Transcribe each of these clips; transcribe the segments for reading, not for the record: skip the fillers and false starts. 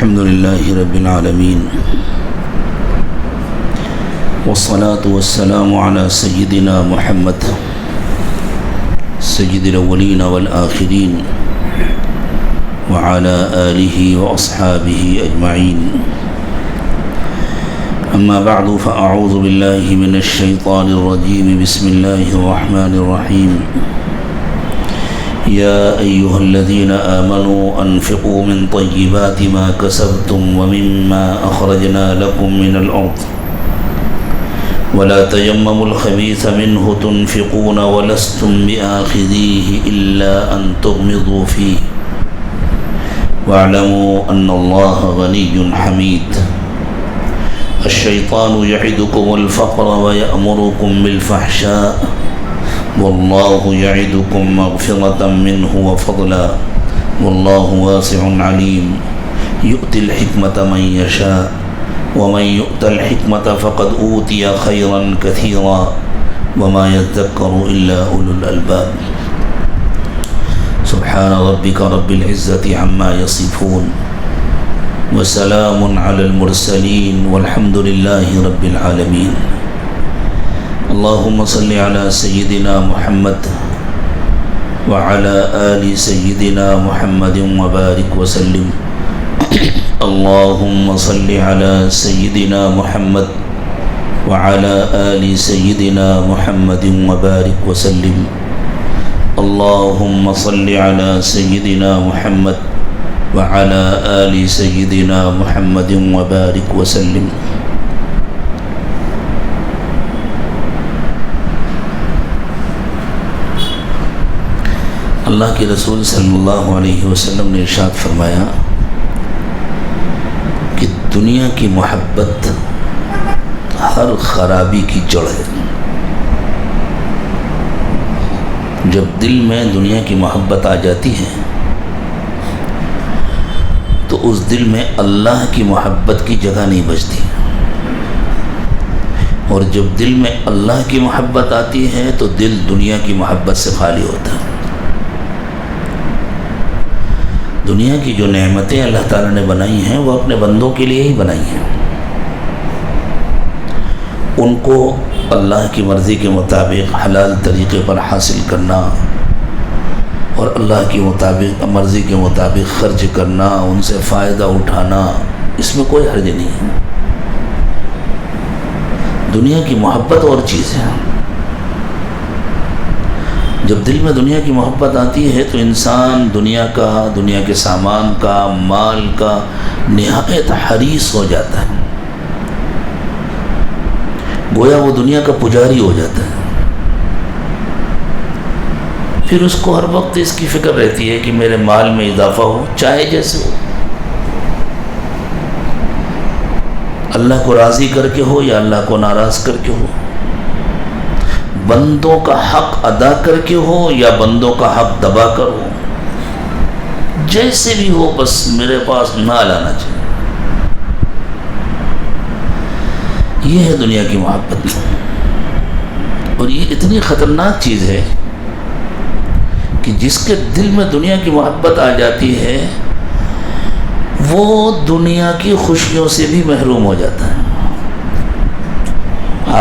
الحمد لله رب العالمين والصلاة والسلام على سيدنا محمد سيد الأولين والآخرين وعلى آله وأصحابه أجمعين. أما بعد فأعوذ بالله من الشيطان الرجيم. بسم الله الرحمن الرحيم. يا أيها الذين آمنوا أنفقوا من طيبات ما كسبتم ومما أخرجنا لكم من الأرض ولا تيمموا الخبيث منه تنفقون ولستم بآخذيه إلا أن تغمضوا فيه واعلموا أن الله غني حميد. الشيطان يعدكم الفقر ويأمركم بالفحشاء والله يعدكم مغفرة منه وفضلا والله واسع عليم. يؤتي الحكمة من يشاء ومن يؤت الحكمة فقد أوتي خيرا كثيرا وما يذكر إلا أولو الألباب. سبحان ربك رب العزة عما يصفون وسلام على المرسلين والحمد لله رب العالمين. اللهم صل على سيدنا محمد وعلى آل سيدنا محمد وبارك وسلم. اللهم صل على سيدنا محمد وعلى آل سيدنا محمد وبارك وسلم. اللهم صل على سيدنا محمد وعلى آل سيدنا محمد وبارك وسلم. اللہ کے رسول صلی اللہ علیہ وسلم نے ارشاد فرمایا کہ دنیا کی محبت ہر خرابی کی جڑ ہے. جب دل میں دنیا کی محبت آ جاتی ہے تو اس دل میں اللہ کی محبت کی جگہ نہیں بچتی، اور جب دل میں اللہ کی محبت آتی ہے تو دل دنیا کی محبت سے خالی ہوتا ہے. دنیا کی جو نعمتیں اللہ تعالیٰ نے بنائی ہیں وہ اپنے بندوں کے لیے ہی بنائی ہیں. ان کو اللہ کی مرضی کے مطابق حلال طریقے پر حاصل کرنا اور اللہ کی مرضی کے مطابق خرچ کرنا، ان سے فائدہ اٹھانا، اس میں کوئی حرج نہیں ہے. دنیا کی محبت اور چیز ہے. جب دل میں دنیا کی محبت آتی ہے تو انسان دنیا کا، دنیا کے سامان کا، مال کا نہایت حریص ہو جاتا ہے. گویا وہ دنیا کا پجاری ہو جاتا ہے. پھر اس کو ہر وقت اس کی فکر رہتی ہے کہ میرے مال میں اضافہ ہو، چاہے جیسے ہو، اللہ کو راضی کر کے ہو یا اللہ کو ناراض کر کے ہو، بندوں کا حق ادا کر کے ہو یا بندوں کا حق دبا کر ہو، جیسے بھی ہو بس میرے پاس نہ لانا چاہیے. یہ ہے دنیا کی محبت، اور یہ اتنی خطرناک چیز ہے کہ جس کے دل میں دنیا کی محبت آ جاتی ہے وہ دنیا کی خوشیوں سے بھی محروم ہو جاتا ہے.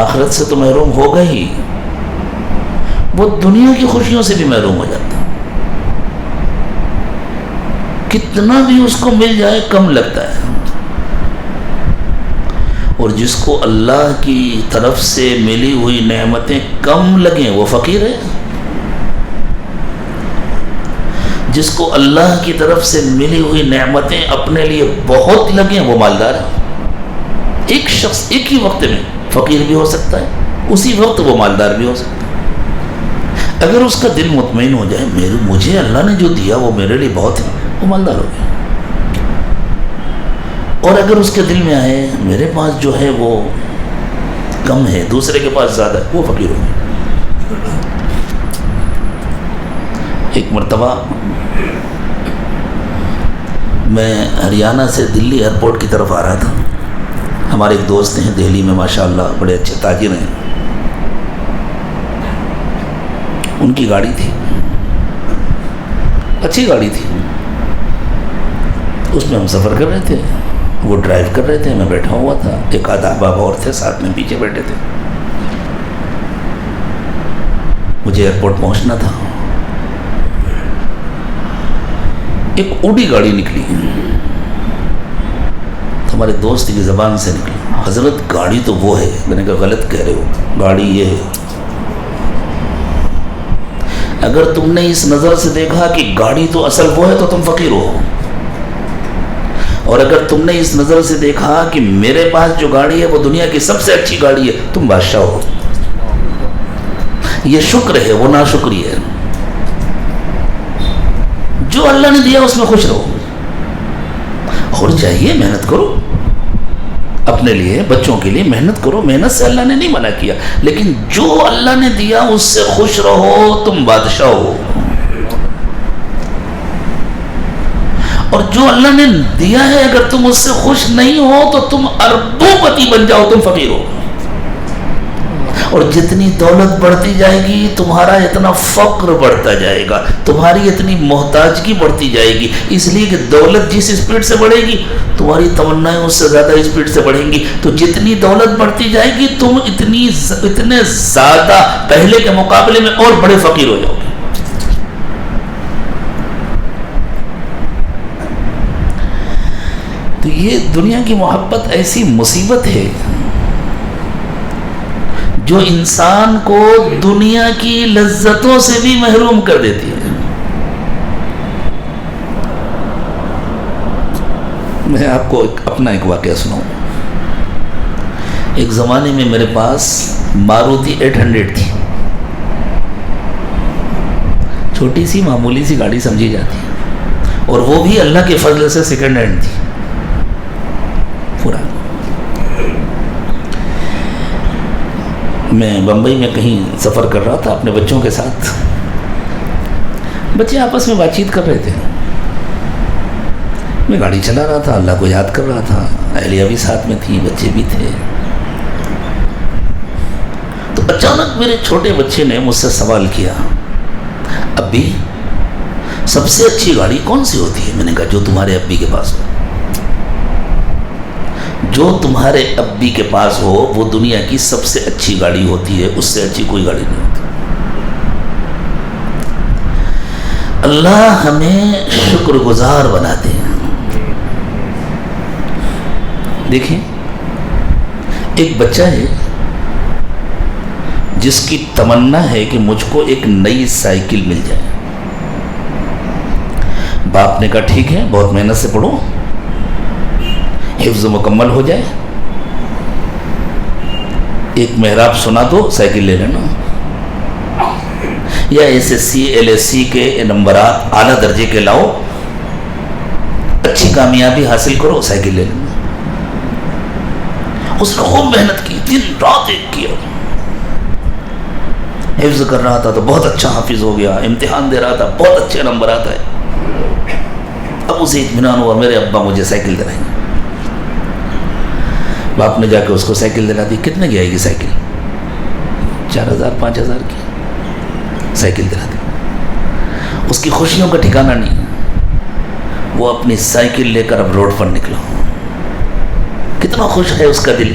آخرت سے تو محروم ہوگا ہی، وہ دنیا کی خوشیوں سے بھی محروم ہو جاتا ہے. کتنا بھی اس کو مل جائے کم لگتا ہے. اور جس کو اللہ کی طرف سے ملی ہوئی نعمتیں کم لگیں وہ فقیر ہے. جس کو اللہ کی طرف سے ملی ہوئی نعمتیں اپنے لیے بہت لگیں وہ مالدار ہے. ایک شخص ایک ہی وقت میں فقیر بھی ہو سکتا ہے، اسی وقت وہ مالدار بھی ہو سکتا ہے. اگر اس کا دل مطمئن ہو جائے مجھے اللہ نے جو دیا وہ میرے لیے بہت ہے، وہ مالدار ہو گیا. اور اگر اس کے دل میں آئے میرے پاس جو ہے وہ کم ہے، دوسرے کے پاس زیادہ ہے، وہ فقیر ہو گیا. ایک مرتبہ میں ہریانہ سے دلی ایئرپورٹ کی طرف آ رہا تھا. ہمارے ایک دوست ہیں دہلی میں ماشاءاللہ بڑے اچھے تاجر ہیں. ان کی گاڑی تھی، اچھی گاڑی تھی، اس میں ہم سفر کر رہے تھے، وہ ڈرائیو کر رہے تھے، میں بیٹھا ہوا تھا، ایک آدھا احباب اور تھے ساتھ میں پیچھے بیٹھے تھے. مجھے ایئرپورٹ پہنچنا تھا. ایک اوڈی گاڑی نکلی، ہمارے دوست کی زبان سے نکلی، حضرت گاڑی تو وہ ہے. میں نے کہا غلط کہہ رہے ہو، گاڑی یہ ہے. اگر تم نے اس نظر سے دیکھا کہ گاڑی تو اصل وہ ہے تو تم فقیر ہو، اور اگر تم نے اس نظر سے دیکھا کہ میرے پاس جو گاڑی ہے وہ دنیا کی سب سے اچھی گاڑی ہے، تم بادشاہ ہو. یہ شکر ہے، وہ ناشکری ہے. جو اللہ نے دیا اس میں خوش رہو، اور چاہیے محنت کرو اپنے لیے، بچوں کے لیے محنت کرو. محنت سے اللہ نے نہیں منع کیا، لیکن جو اللہ نے دیا اس سے خوش رہو، تم بادشاہ ہو. اور جو اللہ نے دیا ہے اگر تم اس سے خوش نہیں ہو تو تم اربوں پتی بن جاؤ، تم فقیر ہو. اور جتنی دولت بڑھتی جائے گی تمہارا اتنا فقر بڑھتا جائے گا، تمہاری اتنی محتاجگی بڑھتی جائے گی. اس لیے کہ دولت جس اسپیڈ سے بڑھے گی تمہاری تمنائیں اس سے زیادہ اسپیڈ سے بڑھیں گی. تو جتنی دولت بڑھتی جائے گی تم اتنے زیادہ پہلے کے مقابلے میں اور بڑے فقیر ہو جاؤ گے. تو یہ دنیا کی محبت ایسی مصیبت ہے جو انسان کو دنیا کی لذتوں سے بھی محروم کر دیتی ہے. میں آپ کو اپنا ایک واقعہ سناؤں. ایک زمانے میں میرے پاس ماروتی 800 تھی، چھوٹی سی معمولی سی گاڑی سمجھی جاتی ہے، اور وہ بھی اللہ کے فضل سے سیکنڈ ہینڈ تھی. میں بمبئی میں کہیں سفر کر رہا تھا اپنے بچوں کے ساتھ. بچے آپس میں بات چیت کر رہے تھے، میں گاڑی چلا رہا تھا، اللہ کو یاد کر رہا تھا. اہلیہ بھی ساتھ میں تھی، بچے بھی تھے. تو اچانک میرے چھوٹے بچے نے مجھ سے سوال کیا، ابی سب سے اچھی گاڑی کون سی ہوتی ہے؟ میں نے کہا جو تمہارے ابی کے پاس ہو. جو تمہارے ابی کے پاس ہو وہ دنیا کی سب سے اچھی گاڑی ہوتی ہے، اس سے اچھی کوئی گاڑی نہیں ہوتی. اللہ ہمیں شکر گزار بناتے ہیں. دیکھیں ایک بچہ ہے جس کی تمنا ہے کہ مجھ کو ایک نئی سائیکل مل جائے. باپ نے کہا ٹھیک ہے، بہت محنت سے پڑھو، حفظ مکمل ہو جائے، ایک محراب سنا دو، سائیکل لے لینا. یا S S C L S C کے نمبرات اعلیٰ درجے کے لاؤ، اچھی کامیابی حاصل کرو، سائیکل لے لینا. اس نے خوب محنت کی، دن رات ایک کیا. حفظ کر رہا تھا تو بہت اچھا حافظ ہو گیا، امتحان دے رہا تھا بہت اچھے نمبرات آئے. اب اسے اطمینان ہوا میرے ابا مجھے سائیکل دلائیں گے. باپ نے جا کے اس کو سائیکل دلا دی. کتنے کی آئے گی سائیکل؟ 4000 5000 کی سائیکل دلا دی. اس کی خوشیوں کا ٹھکانہ نہیں. وہ اپنی سائیکل لے کر اب روڈ پر نکلا. کتنا خوش ہے اس کا دل.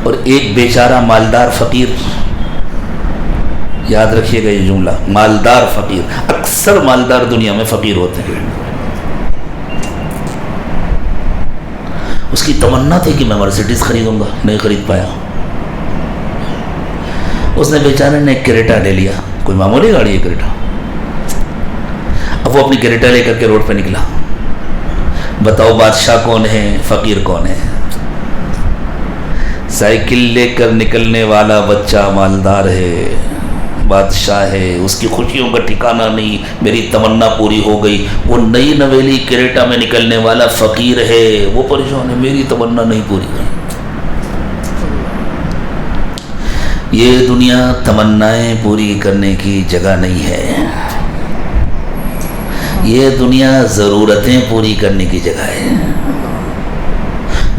اور ایک بیچارہ مالدار فقیر، یاد رکھیے گا یہ جملہ، مالدار فقیر. اکثر مالدار دنیا میں فقیر ہوتے ہیں. اس کی تمنا تھی کہ میں مرسیڈیز خریدوں گا، نہیں خرید پایا. اس نے بیچارے نے ایک کریٹا لے لیا، کوئی معمولی گاڑی ہے کریٹا. اب وہ اپنی کریٹا لے کر کے روڈ پہ نکلا. بتاؤ بادشاہ کون ہے، فقیر کون ہے؟ سائیکل لے کر نکلنے والا بچہ مالدار ہے، بادشاہ ہے، اس کی خوشیوں کا ٹھکانہ نہیں. میری تمنا پوری ہو گئی. وہ نئی نویلی کریٹا میں نکلنے والا فقیر ہے، وہ پریشان ہے، میری تمنا نہیں پوری ہوئی. یہ دنیا تمنائیں پوری کرنے کی جگہ نہیں ہے. یہ دنیا ضرورتیں پوری کرنے کی جگہ ہے.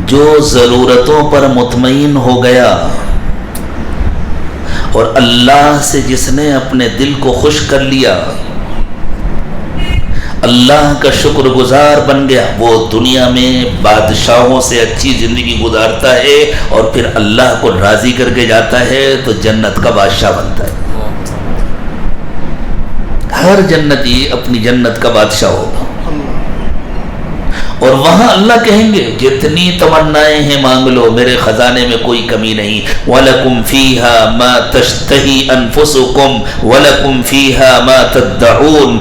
جو ضرورتوں پر مطمئن ہو گیا اور اللہ سے جس نے اپنے دل کو خوش کر لیا، اللہ کا شکر گزار بن گیا، وہ دنیا میں بادشاہوں سے اچھی زندگی گزارتا ہے اور پھر اللہ کو راضی کر کے جاتا ہے تو جنت کا بادشاہ بنتا ہے۔ ہر جنتی اپنی جنت کا بادشاہ ہوگا، اور وہاں اللہ کہیں گے جتنی تمنائیں ہیں مانگ لو، میرے خزانے میں کوئی کمی نہیں۔ وَلَكُمْ فِيهَا مَا تَشْتَهِي أَنفُسُكُمْ وَلَكُمْ فِيهَا مَا تَدَّعُونَ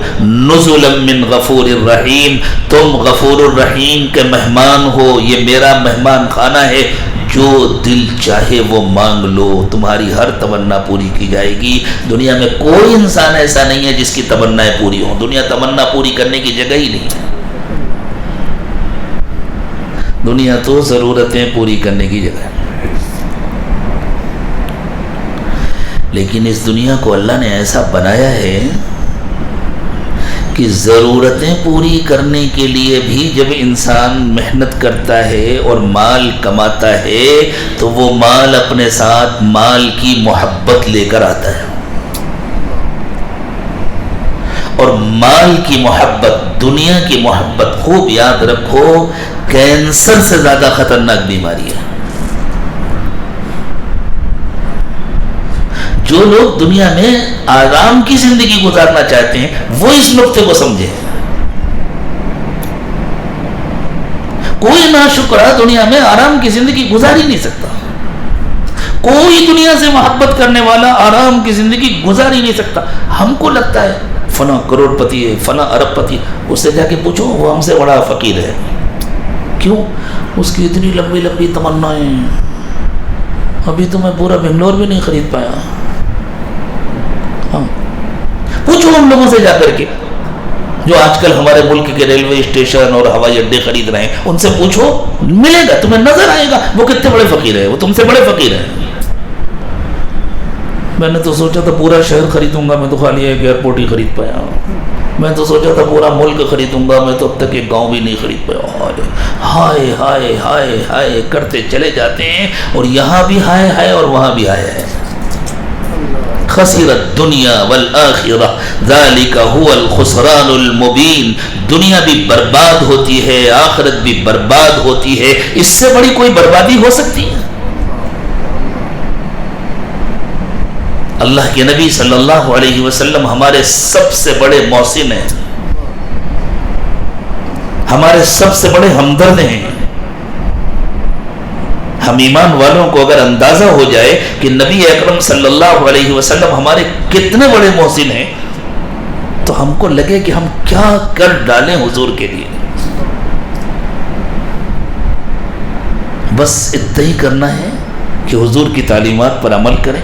نُزُلًا مِّن غَفُورٍ رَّحِيمٍ، تم غفور الرحیم کے مہمان ہو، یہ میرا مہمان خانہ ہے، جو دل چاہے وہ مانگ لو، تمہاری ہر تمنا پوری کی جائے گی۔ دنیا میں کوئی انسان ایسا نہیں ہے جس کی تمنائیں پوری ہوں، دنیا تمنا پوری کرنے کی جگہ ہی نہیں ہے، دنیا تو ضرورتیں پوری کرنے کی جگہ ہے۔ لیکن اس دنیا کو اللہ نے ایسا بنایا ہے کہ ضرورتیں پوری کرنے کے لیے بھی جب انسان محنت کرتا ہے اور مال کماتا ہے تو وہ مال اپنے ساتھ مال کی محبت لے کر آتا ہے، اور مال کی محبت، دنیا کی محبت، خوب یاد رکھو، کینسر سے زیادہ خطرناک بیماری ہے۔ جو لوگ دنیا میں آرام کی زندگی گزارنا چاہتے ہیں وہ اس نقطے کو سمجھے۔ کوئی ناشکرا دنیا میں آرام کی زندگی گزار ہی نہیں سکتا، کوئی دنیا سے محبت کرنے والا آرام کی زندگی گزار ہی نہیں سکتا۔ ہم کو لگتا ہے فلاں کروڑ پتی ہے، فلاں ارب پتی ہے، اس سے جا کے پوچھو وہ ہم سے بڑا فقیر ہے۔ کیوں؟ اس کی اتنی لمبی لمبی تمنائیں، ابھی تو میں پورا بنگلور بھی نہیں خرید پایا۔ ہاں، پوچھو ان لوگوں سے جا کر کے جو آج کل ہمارے ملک کے ریلوے اسٹیشن اور ہوائی اڈے خرید رہے ہیں، ان سے پوچھو، ملے گا تمہیں، نظر آئے گا وہ کتنے بڑے فقیر ہیں، وہ تم سے بڑے فقیر ہیں۔ میں نے تو سوچا تھا پورا شہر خریدوں گا، میں تو خالی ایک ایئرپورٹ ہی خرید پایا۔ میں تو سوچا تھا پورا ملک خریدوں گا، میں تو اب تک ایک گاؤں بھی نہیں خرید پایا۔ ہائے ہائے ہائے ہائے کرتے چلے جاتے ہیں، اور یہاں بھی ہائے ہائے اور وہاں بھی ہائے ہے۔ خسر الدنیا والآخرہ ذالک هو الخسران المبین، دنیا بھی برباد ہوتی ہے، آخرت بھی برباد ہوتی ہے، اس سے بڑی کوئی بربادی ہو سکتی ہے؟ اللہ کے نبی صلی اللہ علیہ وسلم ہمارے سب سے بڑے محسن ہیں، ہمارے سب سے بڑے ہمدرد ہیں۔ ہم ایمان والوں کو اگر اندازہ ہو جائے کہ نبی اکرم صلی اللہ علیہ وسلم ہمارے کتنے بڑے محسن ہیں تو ہم کو لگے کہ ہم کیا کر ڈالیں حضور کے لیے۔ بس اتنا ہی کرنا ہے کہ حضور کی تعلیمات پر عمل کریں،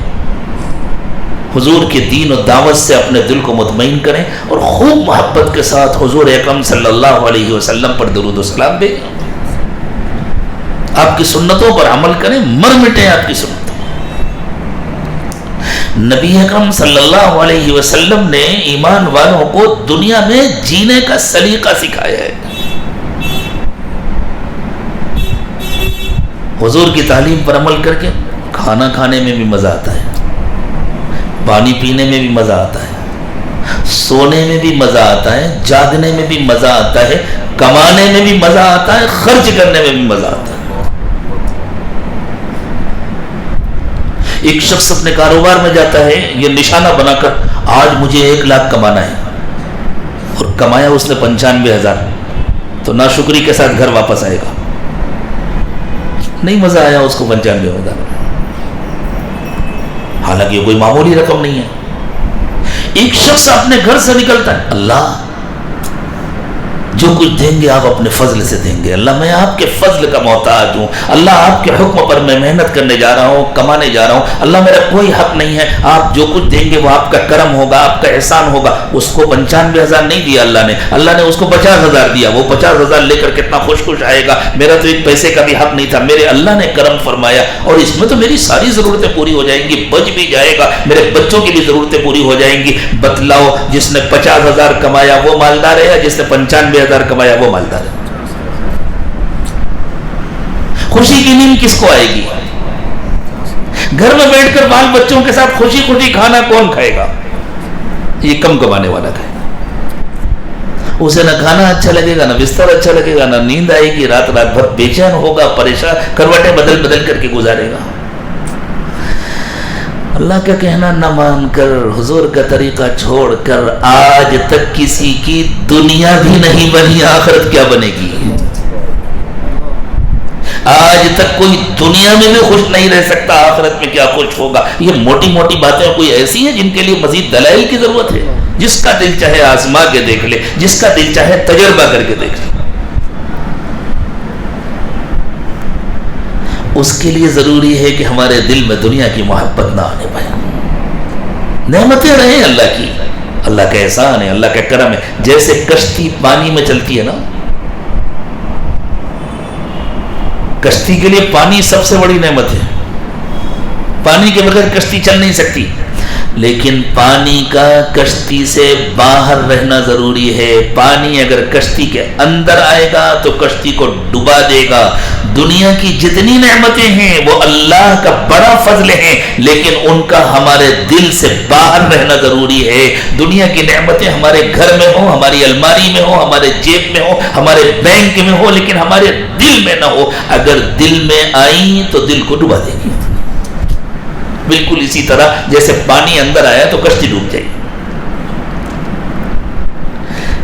حضور کے دین و دعوت سے اپنے دل کو مطمئن کریں، اور خوب محبت کے ساتھ حضور اکرم صلی اللہ علیہ وسلم پر درود و سلام دیں، آپ کی سنتوں پر عمل کریں، مر مٹیں آپ کی سنتوں۔ نبی اکرم صلی اللہ علیہ وسلم نے ایمان والوں کو دنیا میں جینے کا سلیقہ سکھایا ہے۔ حضور کی تعلیم پر عمل کر کے کھانا کھانے میں بھی مزہ آتا ہے، پانی پینے میں بھی مزہ آتا ہے، سونے میں بھی مزہ آتا ہے، جاگنے میں بھی مزہ آتا ہے، کمانے میں بھی مزہ آتا ہے، خرچ کرنے میں بھی مزہ آتا ہے۔ ایک شخص اپنے کاروبار میں جاتا ہے یہ نشانہ بنا کر آج مجھے 1 لاکھ کمانا ہے، اور کمایا اس نے 95,000، تو ناشکری کے ساتھ گھر واپس آئے گا، نہیں مزہ آیا اس کو 95,000، حالانکہ یہ کوئی معمولی رقم نہیں ہے۔ ایک شخص اپنے گھر سے نکلتا ہے، اللہ جو کچھ دیں گے آپ اپنے فضل سے دیں گے، اللہ میں آپ کے فضل کا محتاج ہوں، اللہ آپ کے حکم پر میں محنت کرنے جا رہا ہوں، کمانے جا رہا ہوں، اللہ میرا کوئی حق نہیں ہے، آپ جو کچھ دیں گے وہ آپ کا کرم ہوگا، آپ کا احسان ہوگا۔ اس کو 95,000 نہیں دیا اللہ نے اس کو 50,000 دیا، وہ 50,000 لے کر کتنا خوش خوش آئے گا، میرا تو ایک پیسے کا بھی حق نہیں تھا، میرے اللہ نے کرم فرمایا اور اس میں تو میری ساری ضرورتیں پوری ہو جائیں گی، بچ بھی جائے گا، میرے بچوں کی بھی ضرورتیں پوری ہو جائیں گی۔ بتلاؤ جس نے 50,000 کمایا وہ مالدار ہے یا جس نے 95,000 کمایا وہ مالدار ہے؟ خوشی کی نیند کس کو آئے گی؟ گھر میں بیٹھ کر بال بچوں کے ساتھ خوشی خوشی کھانا کون کھائے گا؟ یہ کم کمانے والا کھائے گا۔ اسے نہ کھانا اچھا لگے گا، نہ بستر اچھا لگے گا، نہ نیند آئے گی، رات بھر بے چین ہوگا، پریشان، کروٹیں بدل بدل کر کے گزارے گا۔ اللہ کا کہنا نہ مان کر، حضور کا طریقہ چھوڑ کر آج تک کسی کی دنیا بھی نہیں بنی، آخرت کیا بنے گی؟ آج تک کوئی دنیا میں بھی خوش نہیں رہ سکتا، آخرت میں کیا خوش ہوگا؟ یہ موٹی موٹی باتیں کوئی ایسی ہیں جن کے لیے مزید دلائل کی ضرورت ہے؟ جس کا دل چاہے آزما کے دیکھ لے، جس کا دل چاہے تجربہ کر کے دیکھ لے۔ اس کے لیے ضروری ہے کہ ہمارے دل میں دنیا کی محبت نہ آنے پائے۔ نعمتیں رہیں اللہ کی، اللہ کا احسان ہے، اللہ کا کرم ہے۔ جیسے کشتی پانی میں چلتی ہے نا، کشتی کے لیے پانی سب سے بڑی نعمت ہے، پانی کے بغیر کشتی چل نہیں سکتی، لیکن پانی کا کشتی سے باہر رہنا ضروری ہے۔ پانی اگر کشتی کے اندر آئے گا تو کشتی کو ڈبا دے گا۔ دنیا کی جتنی نعمتیں ہیں وہ اللہ کا بڑا فضل ہیں، لیکن ان کا ہمارے دل سے باہر رہنا ضروری ہے۔ دنیا کی نعمتیں ہمارے گھر میں ہوں، ہماری الماری میں ہوں، ہمارے جیب میں ہوں، ہمارے بینک میں ہوں، لیکن ہمارے دل میں نہ ہو۔ اگر دل میں آئیں تو دل کو ڈبا دے گی، بالکل اسی طرح جیسے پانی اندر آیا تو کشتی ڈوب جائے۔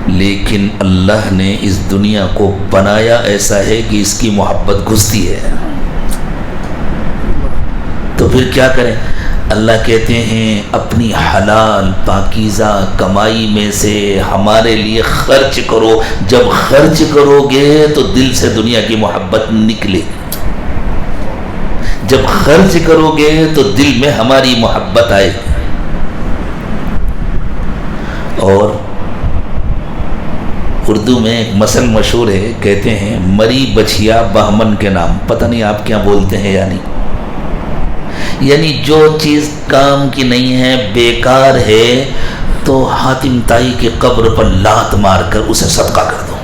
لیکن اللہ نے اس دنیا کو بنایا ایسا ہے کہ اس کی محبت گھستی ہے، تو پھر کیا کریں؟ اللہ کہتے ہیں اپنی حلال پاکیزہ کمائی میں سے ہمارے لیے خرچ کرو۔ جب خرچ کرو گے تو دل سے دنیا کی محبت نکلے گی، جب خرچ کرو گے تو دل میں ہماری محبت آئے گی۔ اور اردو میں ایک مثل مشہور ہے، کہتے ہیں مری بچھیا بہمن کے نام۔ پتہ نہیں آپ کیا بولتے ہیں، یعنی جو چیز کام کی نہیں ہے، بیکار ہے، تو حاتم تائی کے قبر پر لات مار کر اسے صدقہ کر دو۔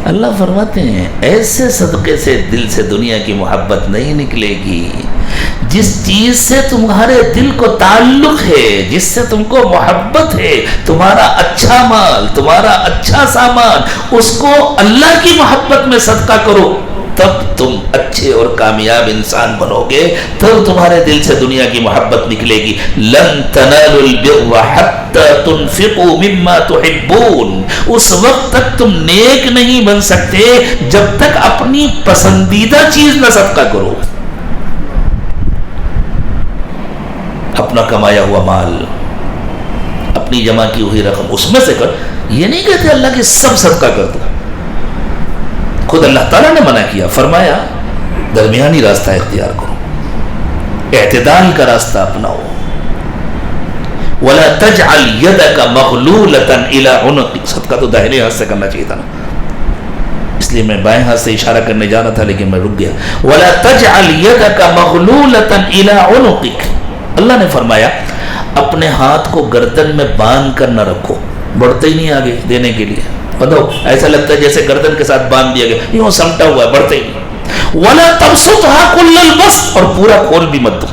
اللہ فرماتے ہیں ایسے صدقے سے دل سے دنیا کی محبت نہیں نکلے گی۔ جس چیز سے تمہارے دل کو تعلق ہے، جس سے تم کو محبت ہے، تمہارا اچھا مال، تمہارا اچھا سامان، اس کو اللہ کی محبت میں صدقہ کرو، تب تم اچھے اور کامیاب انسان بنو گے، تب تمہارے دل سے دنیا کی محبت نکلے گی۔ لن تنالوا البر حتى تنفقوا مما تحبون۔ اس وقت تک تم نیک نہیں بن سکتے جب تک اپنی پسندیدہ چیز نہ صدقہ کرو۔ اپنا کمایا ہوا مال، اپنی جمع کی ہوئی رقم اس میں سے کر۔ یہ نہیں کہتے اللہ کی سب صدقہ کر دو، خود اللہ تعالیٰ نے منع کیا، فرمایا درمیانی راستہ اختیار کرو، اعتدال کا راستہ اپناؤ۔ وَلَا تَجْعَلْ يَدَكَ مَغْلُولَةً إِلَىٰ عُنُقِكَ۔ صدقہ تو داہنے ہاتھ سے کرنا چاہیے تھا نا، اس لیے میں بائیں ہاتھ سے اشارہ کرنے جا رہا تھا لیکن میں رک گیا۔ وَلَا تَجْعَلْ يَدَكَ مَغْلُولَةً إِلَىٰ عُنُقِكَ۔ اللہ نے فرمایا اپنے ہاتھ کو گردن میں باندھ کر نہ رکھو، بڑھتے ہی نہیں آگے دینے کے لیے، بتاؤ ایسا لگتا ہے جیسے گردن کے ساتھ باندھ دیا گیا، یوں سمٹا ہوا ہے، بڑھتے ہی نہیں۔ وَلَا تَبْسُطْهَا كُلَّ الْبَسْطِ۔ اور پورا کھول بھی مت دو،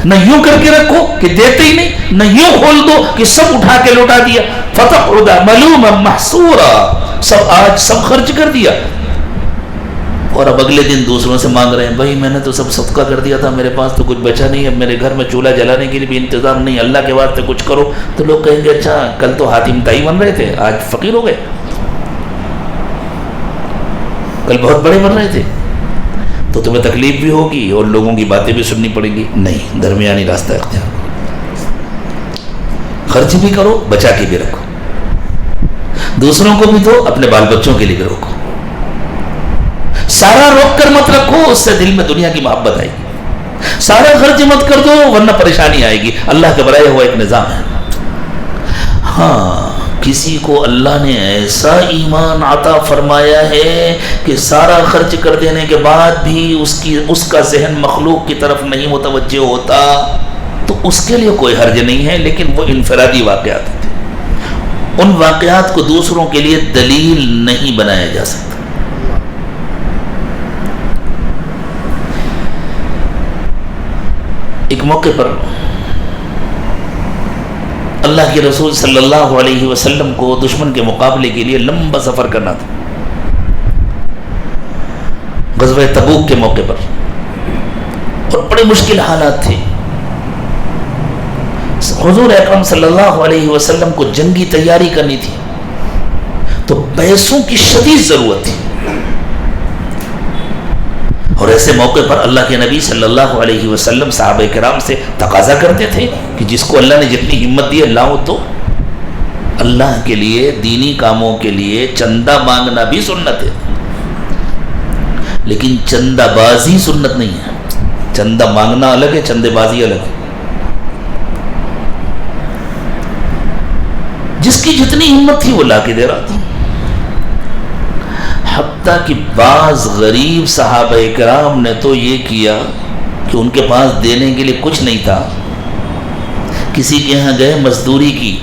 نہ یوں کر کے رکھو کہ دیتے ہی نہیں، نہ یوں کھول دو کہ سب اٹھا کے لوٹا دیا۔ فَتَقْعُدَ مَلُومًا مَحْسُورًا۔ سب آج سب خرچ کر دیا، اور اب اگلے دن دوسروں سے مانگ رہے ہیں، بھائی میں نے تو سب صدقہ کر دیا تھا، میرے پاس تو کچھ بچا نہیں، اب میرے گھر میں چولہا جلانے کے لیے بھی انتظام نہیں، اللہ کے واسطے کچھ کرو۔ تو لوگ کہیں گے اچھا کل تو حاتم تائی بن رہے تھے، آج فقیر ہو گئے، کل بہت بڑے بن رہے تھے، تو تمہیں تکلیف بھی ہوگی اور لوگوں کی باتیں بھی سننی پڑیں گی۔ نہیں، درمیانی راستہ اختیار کرو، خرچ بھی کرو، بچا کے بھی رکھو، دوسروں کو بھی دو، اپنے بال بچوں کے لیے بھی رکھو، سارا روک کر مت رکھو، اس سے دل میں دنیا کی محبت آئے گی۔ سارا خرچ مت کر دو ورنہ پریشانی آئے گی، اللہ کا بنایا ہوا ایک نظام ہے۔ ہاں کسی کو اللہ نے ایسا ایمان عطا فرمایا ہے کہ سارا خرچ کر دینے کے بعد بھی اس کا ذہن مخلوق کی طرف نہیں متوجہ ہوتا، تو اس کے لیے کوئی حرج نہیں ہے، لیکن وہ انفرادی واقعات ہوتے، ان واقعات کو دوسروں کے لیے دلیل نہیں بنایا جا سکتا۔ ایک موقع پر اللہ کے رسول صلی اللہ علیہ وسلم کو دشمن کے مقابلے کے لیے لمبا سفر کرنا تھا، غزوہ تبوک کے موقع پر، اور بڑے مشکل حالات تھے۔ حضور اکرم صلی اللہ علیہ وسلم کو جنگی تیاری کرنی تھی تو پیسوں کی شدید ضرورت تھی، اور ایسے موقع پر اللہ کے نبی صلی اللہ علیہ وسلم صحابہ کرام سے تقاضا کرتے تھے کہ جس کو اللہ نے جتنی ہمت دی لاؤ تو۔ اللہ کے لیے دینی کاموں کے لیے چندہ مانگنا بھی سنت ہے، لیکن چندہ بازی سنت نہیں ہے۔ چندہ مانگنا الگ ہے، چندے بازی الگ ہے۔ جس کی جتنی ہمت تھی وہ لا کے دے رہا تھا، حتیٰ کہ بعض غریب صحابہ کرام نے تو یہ کیا کہ ان کے پاس دینے کے لیے کچھ نہیں تھا، کسی کے یہاں گئے مزدوری کی،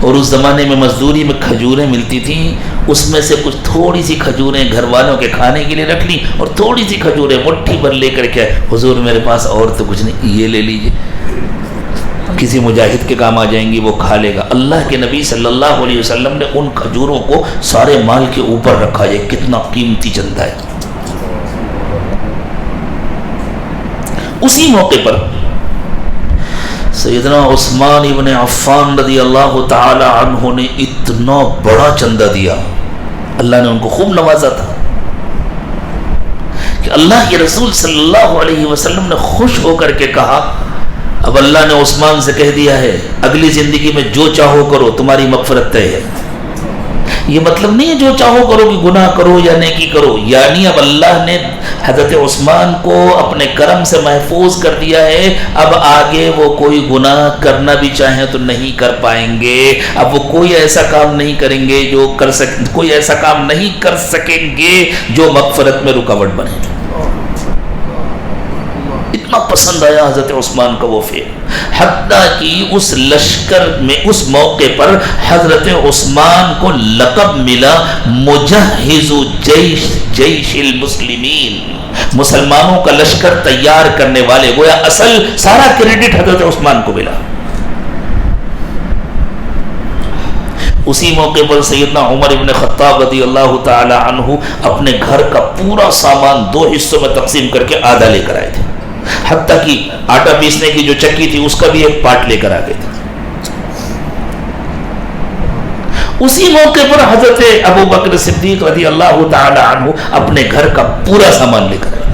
اور اس زمانے میں مزدوری میں کھجوریں ملتی تھیں، اس میں سے کچھ تھوڑی سی کھجوریں گھر والوں کے کھانے کے لیے رکھ لی، اور تھوڑی سی کھجوریں مٹھی بھر لے کر کے حضور میرے پاس اور تو کچھ نہیں، یہ لے لیجئے، کسی مجاہد کے کام آ جائیں گی، وہ کھا لے گا۔ اللہ کے نبی صلی اللہ علیہ وسلم نے ان کھجوروں کو سارے مال کے اوپر رکھا، یہ کتنا قیمتی چندہ ہے۔ اسی موقع پر سیدنا عثمان ابن عفان رضی اللہ تعالی عنہ نے اتنا بڑا چندہ دیا، اللہ نے ان کو خوب نوازا تھا کہ اللہ کے رسول صلی اللہ علیہ وسلم نے خوش ہو کر کے کہا، اب اللہ نے عثمان سے کہہ دیا ہے اگلی زندگی میں جو چاہو کرو، تمہاری مغفرت طے ہے۔ یہ مطلب نہیں ہے جو چاہو کرو کہ گناہ کرو یا نیکی کرو، یعنی اب اللہ نے حضرت عثمان کو اپنے کرم سے محفوظ کر دیا ہے، اب آگے وہ کوئی گناہ کرنا بھی چاہیں تو نہیں کر پائیں گے، اب وہ کوئی ایسا کام نہیں کریں گے کوئی ایسا کام نہیں کر سکیں گے جو مغفرت میں رکاوٹ بنے۔ اتنا پسند آیا حضرت عثمان کا وہ فعل، حتیٰ کہ اس لشکر میں اس موقع پر حضرت عثمان کو لقب ملا مجہز جیش المسلمین، مسلمانوں کا لشکر تیار کرنے والے، گویا اصل سارا کریڈٹ حضرت عثمان کو ملا۔ اسی موقع پر سیدنا عمر ابن خطاب رضی اللہ تعالی عنہ اپنے گھر کا پورا سامان 2 حصوں میں تقسیم کر کے آدھا لے کر آئے تھے، حتیٰ کہ آٹا پیسنے کی جو چکی تھی اس کا بھی ایک پارٹ لے کر آ گئے تھے۔ اسی موقع پر حضرت ابو بکر صدیق رضی اللہ تعالی عنہ اپنے گھر کا پورا سامان لے کر آئے،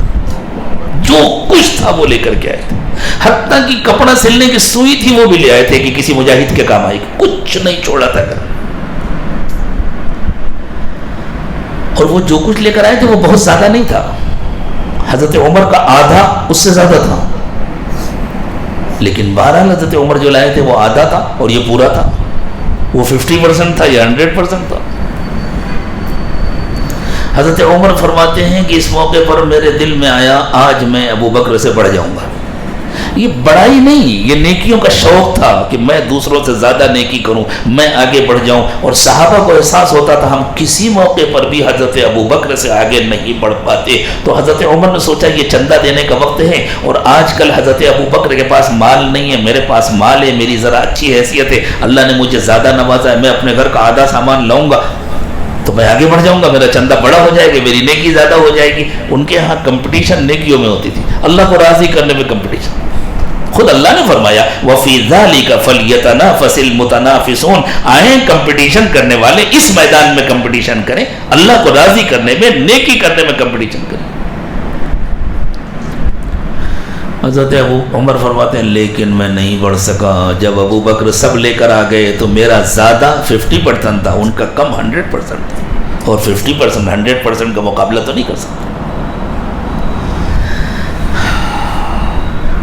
جو کچھ تھا وہ لے کر کے آئے تھے، حتیٰ کہ کپڑا سلنے کی سوئی تھی وہ بھی لے آئے تھے کہ کسی مجاہد کے کام آئے، کچھ نہیں چھوڑا تھا گھر۔ اور وہ جو کچھ لے کر آئے تھے وہ بہت زیادہ نہیں تھا، حضرت عمر کا آدھا اس سے زیادہ تھا، لیکن بہرحال حضرت عمر جو لائے تھے وہ آدھا تھا اور یہ پورا تھا، وہ 50% تھا یا 100% تھا۔ حضرت عمر فرماتے ہیں کہ اس موقع پر میرے دل میں آیا آج میں ابو بکر سے بڑھ جاؤں گا۔ یہ بڑائی نہیں، یہ نیکیوں کا شوق تھا کہ میں دوسروں سے زیادہ نیکی کروں، میں آگے بڑھ جاؤں، اور صحابہ کو احساس ہوتا تھا ہم کسی موقع پر بھی حضرت ابو بکر سے آگے نہیں بڑھ پاتے، تو حضرت عمر نے سوچا یہ چندہ دینے کا وقت ہے، اور آج کل حضرت ابو بکر کے پاس مال نہیں ہے، میرے پاس مال ہے، میری ذرا اچھی حیثیت ہے، اللہ نے مجھے زیادہ نوازا ہے، میں اپنے گھر کا آدھا سامان لاؤں گا تو میں آگے بڑھ جاؤں گا، میرا چندہ بڑا ہو جائے گا، میری نیکی زیادہ ہو جائے گی۔ ان کے ہاں کمپٹیشن نیکیوں میں ہوتی تھی، اللہ کو راضی کرنے میں کمپٹیشن۔ خود اللہ نے فرمایا وَفِي ذَلِكَ فَلْيَتَنَافَسِ الْمُتَنَافِسُونَ، آئیں کمپٹیشن کرنے والے اس میدان میں کمپٹیشن کریں، اللہ کو راضی کرنے میں، نیکی کرنے میں کمپٹیشن کریں۔ حضرت ابو عمر فرماتے ہیں لیکن میں نہیں بڑھ سکا، جب ابو بکر سب لے کر آ گئے تو میرا زیادہ 50% تھا، ان کا کم 100% تھا، اور 50% 100% کا مقابلہ تو نہیں کر سکتا۔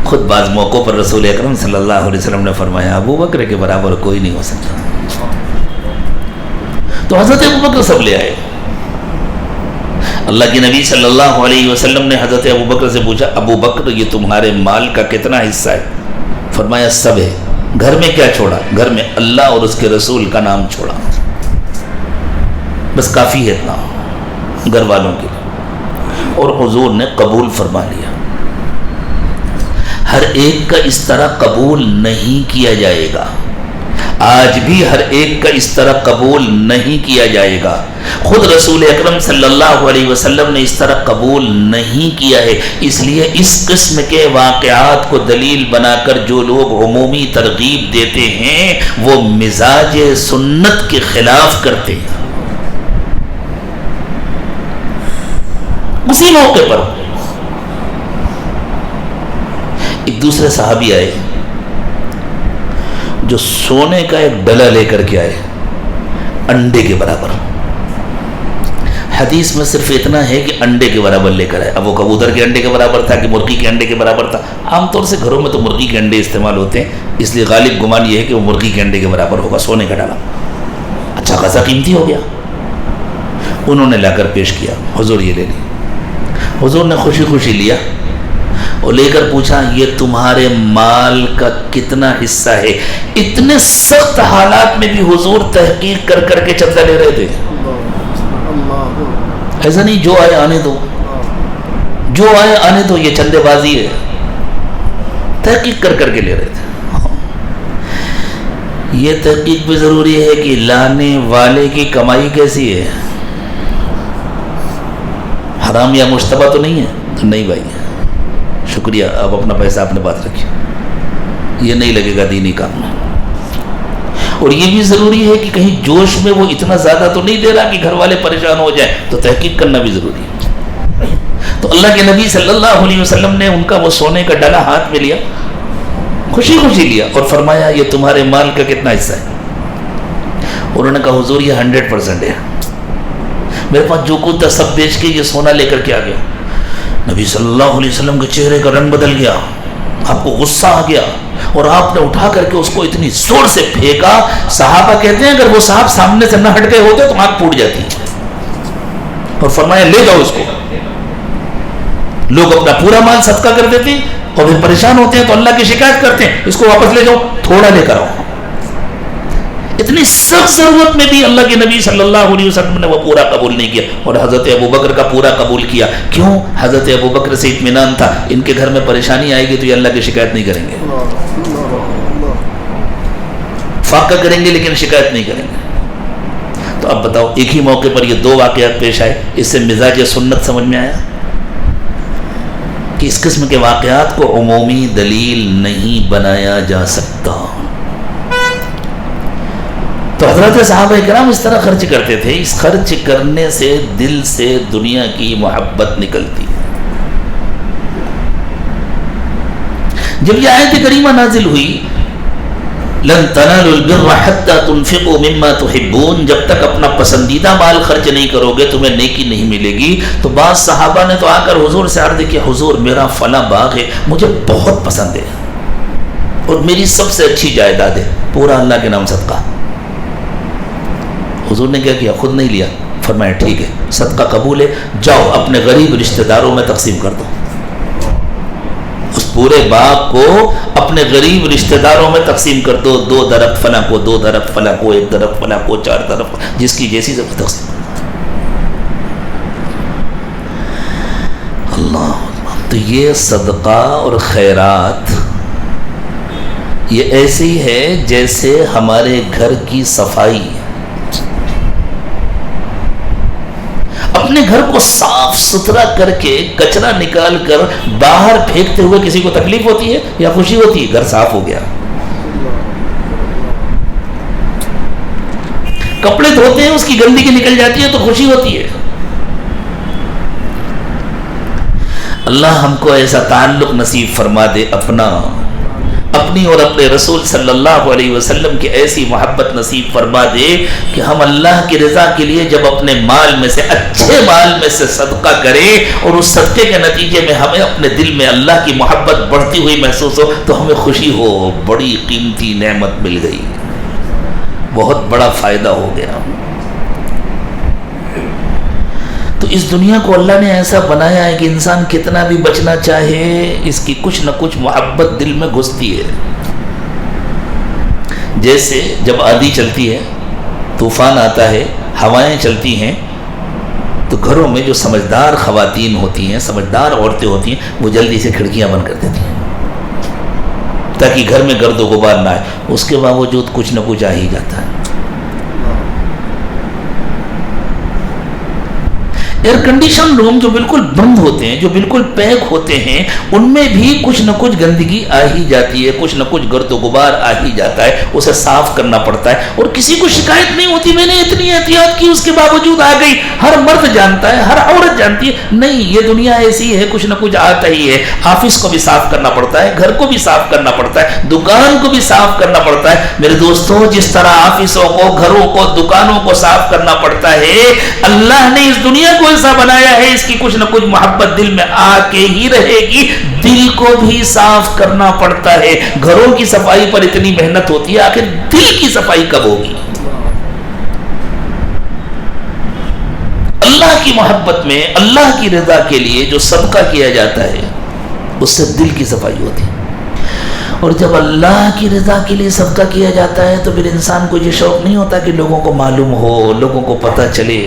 خود بعض موقعوں پر رسول اکرم صلی اللہ علیہ وسلم نے فرمایا ابو بکر کے برابر کوئی نہیں ہو سکتا، تو حضرت ابو بکر سب لے آئے۔ اللہ کے نبی صلی اللہ علیہ وسلم نے حضرت ابو بکر سے پوچھا ابو بکر یہ تمہارے مال کا کتنا حصہ ہے؟ فرمایا سب ہے۔ گھر میں کیا چھوڑا؟ گھر میں اللہ اور اس کے رسول کا نام چھوڑا، بس کافی ہے اتنا گھر والوں کے لیے، اور حضور نے قبول فرما لیا۔ ہر ایک کا اس طرح قبول نہیں کیا جائے گا، آج بھی ہر ایک کا اس طرح قبول نہیں کیا جائے گا. خود رسول اکرم صلی اللہ علیہ وسلم نے اس طرح قبول نہیں کیا ہے. اس لیے اس قسم کے واقعات کو دلیل بنا کر جو لوگ عمومی ترغیب دیتے ہیں وہ مزاج سنت کے خلاف کرتے ہیں. اسی موقع پر ایک دوسرے صحابی آئے جو سونے کا ایک ڈلا لے کر کے آئے انڈے کے برابر. حدیث میں صرف اتنا ہے کہ انڈے کے برابر لے کر آئے. اب وہ کبوتر کے انڈے کے برابر تھا کہ مرغی کے انڈے کے برابر تھا. عام طور سے گھروں میں تو مرغی کے انڈے استعمال ہوتے ہیں, اس لیے غالب گمان یہ ہے کہ وہ مرغی کے انڈے کے برابر ہوگا. سونے کا ڈالا اچھا خاصا قیمتی ہو گیا. انہوں نے لا کر پیش کیا, حضور یہ لے لی. حضور نے خوشی خوشی لیا اور لے کر پوچھا یہ تمہارے مال کا کتنا حصہ ہے. اتنے سخت حالات میں بھی حضور تحقیق کر کر کے چندہ لے رہے تھے. ایسا نہیں جو آئے آنے دو, جو آئے آنے دو, یہ چندے بازی ہے. تحقیق کر کر کے لے رہے تھے. یہ تحقیق بھی ضروری ہے کہ لانے والے کی کمائی کیسی ہے, حرام یا مشتبہ تو نہیں ہے. تو نہیں بھائی شکریہ, اب اپنا پیسہ اپنے پاس رکھیے, یہ نہیں لگے گا دینی کام میں. اور یہ بھی ضروری ہے کہ کہیں جوش میں وہ اتنا زیادہ تو نہیں دے رہا کہ گھر والے پریشان ہو جائیں, تو تحقیق کرنا بھی ضروری ہے. تو اللہ کے نبی صلی اللہ علیہ وسلم نے ان کا وہ سونے کا ڈلا ہاتھ میں لیا, خوشی خوشی لیا اور فرمایا یہ تمہارے مال کا کتنا حصہ ہے. انہوں نے کہا حضور یہ 100% ہے, میرے پاس جو کچھ تھا سب بیچ کے یہ سونا لے کر کے آ گیا. نبی صلی اللہ علیہ وسلم کے چہرے کا رنگ بدل گیا, آپ کو غصہ آ گیا اور آپ نے اٹھا کر کے اس کو اتنی زور سے پھینکا. صحابہ کہتے ہیں اگر وہ صاحب سامنے سے نہ ہٹ گئے ہوتے تو آنکھ پھوٹ جاتی. اور فرمایا لے جاؤ اس کو. لوگ اپنا پورا مال صدقہ کر دیتے ہیں اور پھر پریشان ہوتے ہیں تو اللہ کی شکایت کرتے ہیں, اس کو واپس لے جاؤ, تھوڑا لے کر آؤ. اتنی سخت ضرورت میں بھی اللہ کے نبی صلی اللہ علیہ وسلم نے وہ پورا قبول نہیں کیا اور حضرت ابوبکر کا پورا قبول کیا. کیوں؟ حضرت ابوبکر سے اطمینان تھا ان کے گھر میں پریشانی آئے گی تو یہ اللہ کی شکایت نہیں کریں گے, فاقہ کریں گے لیکن شکایت نہیں کریں گے. تو اب بتاؤ ایک ہی موقع پر یہ دو واقعات پیش آئے, اس سے مزاج سنت سمجھ میں آیا کہ اس قسم کے واقعات کو عمومی دلیل نہیں بنایا جا سکتا. تو حضرت صحابہ کرام اس طرح خرچ کرتے تھے. اس خرچ کرنے سے دل سے دنیا کی محبت نکلتی ہے. جب یہ آیت کریمہ نازل ہوئی لن تنالوا البر حتى تنفقوا مما تحبون, جب تک اپنا پسندیدہ مال خرچ نہیں کرو گے تمہیں نیکی نہیں ملے گی. تو بعض صحابہ نے تو آ کر حضور سے عرض کیا حضور میرا فلاں باغ ہے مجھے بہت پسند ہے اور میری سب سے اچھی جائیداد ہے, پورا اللہ کے نام صدقہ. حضور نے کیا کیا, خود نہیں لیا, فرمایا ٹھیک ہے صدقہ قبول ہے, جاؤ اپنے غریب رشتہ داروں میں تقسیم کر دو. اس پورے باغ کو اپنے غریب رشتہ داروں میں تقسیم کر دو. 2 درخت فلاں کو, 2 درخت فلاں کو, 1 درخت فلاں کو, 4 درخت, جس کی جیسی سب تقسیم. اللہ. تو یہ صدقہ اور خیرات یہ ایسے ہی ہے جیسے ہمارے گھر کی صفائی. اپنے گھر کو صاف ستھرا کر کے کچرا نکال کر باہر پھینکتے ہوئے کسی کو تکلیف ہوتی ہے یا خوشی ہوتی ہے؟ گھر صاف ہو گیا. کپڑے دھوتے ہیں اس کی گندگی نکل جاتی ہے تو خوشی ہوتی ہے. اللہ ہم کو ایسا تعلق نصیب فرما دے اپنی اور اپنے رسول صلی اللہ علیہ وسلم کی ایسی محبت نصیب فرما دے کہ ہم اللہ کی رضا کے لیے جب اپنے مال میں سے اچھے مال میں سے صدقہ کریں اور اس صدقے کے نتیجے میں ہمیں اپنے دل میں اللہ کی محبت بڑھتی ہوئی محسوس ہو تو ہمیں خوشی ہو, بڑی قیمتی نعمت مل گئی, بہت بڑا فائدہ ہو گیا. تو اس دنیا کو اللہ نے ایسا بنایا ہے کہ انسان کتنا بھی بچنا چاہے اس کی کچھ نہ کچھ محبت دل میں گھستی ہے. جیسے جب آندھی چلتی ہے, طوفان آتا ہے, ہوائیں چلتی ہیں تو گھروں میں جو سمجھدار خواتین ہوتی ہیں, سمجھدار عورتیں ہوتی ہیں, وہ جلدی سے کھڑکیاں بند کر دیتی ہیں. تاکہ گھر میں گرد و غبار نہ آئے. اس کے باوجود کچھ نہ کچھ آ ہی جاتا ہے. ایئر کنڈیشن روم جو بالکل بند ہوتے ہیں, جو بالکل پیک ہوتے ہیں, ان میں بھی کچھ نہ کچھ گندگی آ ہی جاتی ہے, کچھ نہ کچھ گرد و غبار آ ہی جاتا ہے. اسے صاف کرنا پڑتا ہے. اور کسی کو شکایت نہیں ہوتی میں نے اتنی احتیاط کی اس کے باوجود آ گئی. ہر مرد جانتا ہے, ہر عورت جانتی ہے, نہیں یہ دنیا ایسی ہے, کچھ نہ کچھ آتا ہی ہے. آفس کو بھی صاف کرنا پڑتا ہے, گھر کو بھی صاف کرنا پڑتا ہے, دکان کو بھی صاف کرنا پڑتا ہے. میرے دوستوں, جس طرح آفسوں کو, گھروں کو, دکانوں کو صاف کرنا پڑتا ہے, اللہ نے اس دنیا کو ایسا بنایا ہے, اس کی کچھ نہ کچھ محبت دل میں آ کے ہی رہے گی. دل کو بھی صاف کرنا پڑتا ہے. گھروں کی صفائی پر اتنی محنت ہوتی ہے, آخر دل کی صفائی کب ہوگی؟ اللہ کی محبت میں, اللہ کی رضا کے لیے جو صدقہ کیا جاتا ہے, اس سے دل کی صفائی ہوتی ہے. اور جب اللہ کی رضا کے لیے صدقہ کیا جاتا ہے تو پھر انسان کو یہ شوق نہیں ہوتا کہ لوگوں کو معلوم ہو, لوگوں کو پتہ چلے.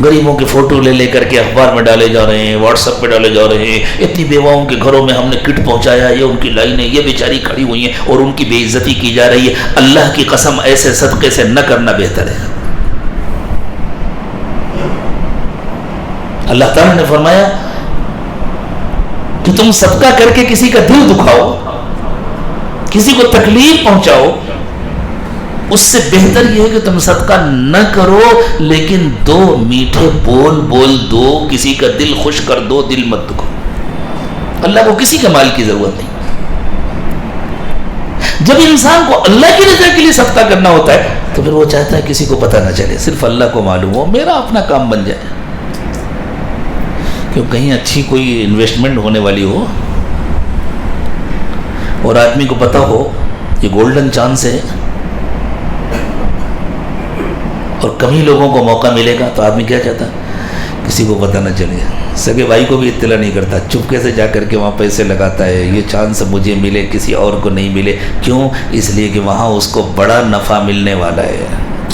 غریبوں کے فوٹو لے کر کے اخبار میں ڈالے جا رہے ہیں, واٹس ایپ پہ ڈالے جا رہے ہیں. اتنی بیواؤں کے گھروں میں ہم نے کٹ پہنچایا, یہ ان کی لائنیں, یہ بیچاری کھڑی ہوئی ہیں اور ان کی بے عزتی کی جا رہی ہے. اللہ کی قسم, ایسے صدقے سے نہ کرنا بہتر ہے. اللہ تعالیٰ نے فرمایا کہ تم صدقہ کر کے کسی کا دل دکھاؤ, کسی کو تکلیف پہنچاؤ, اس سے بہتر یہ ہے کہ تم صدقہ نہ کرو, لیکن دو میٹھے بول دو, کسی کا دل خوش کر دو, دل مت دکھاؤ. اللہ کو کسی کے مال کی ضرورت نہیں. جب انسان کو اللہ کی رضا کے لیے صدقہ کرنا ہوتا ہے تو پھر وہ چاہتا ہے کسی کو پتہ نہ چلے, صرف اللہ کو معلوم ہو, میرا اپنا کام بن جائے. کیوں کہیں اچھی کوئی انویسٹمنٹ ہونے والی ہو اور آدمی کو پتہ ہو یہ گولڈن چانس ہے اور کم ہی لوگوں کو موقع ملے گا, تو آدمی کیا چاہتا ہے کسی کو پتہ نہ چلے. سگے بھائی کو بھی اطلاع نہیں کرتا, چپکے سے جا کر کے وہاں پیسے لگاتا ہے, یہ چانس مجھے ملے, کسی اور کو نہیں ملے. کیوں؟ اس لیے کہ وہاں اس کو بڑا نفع ملنے والا ہے.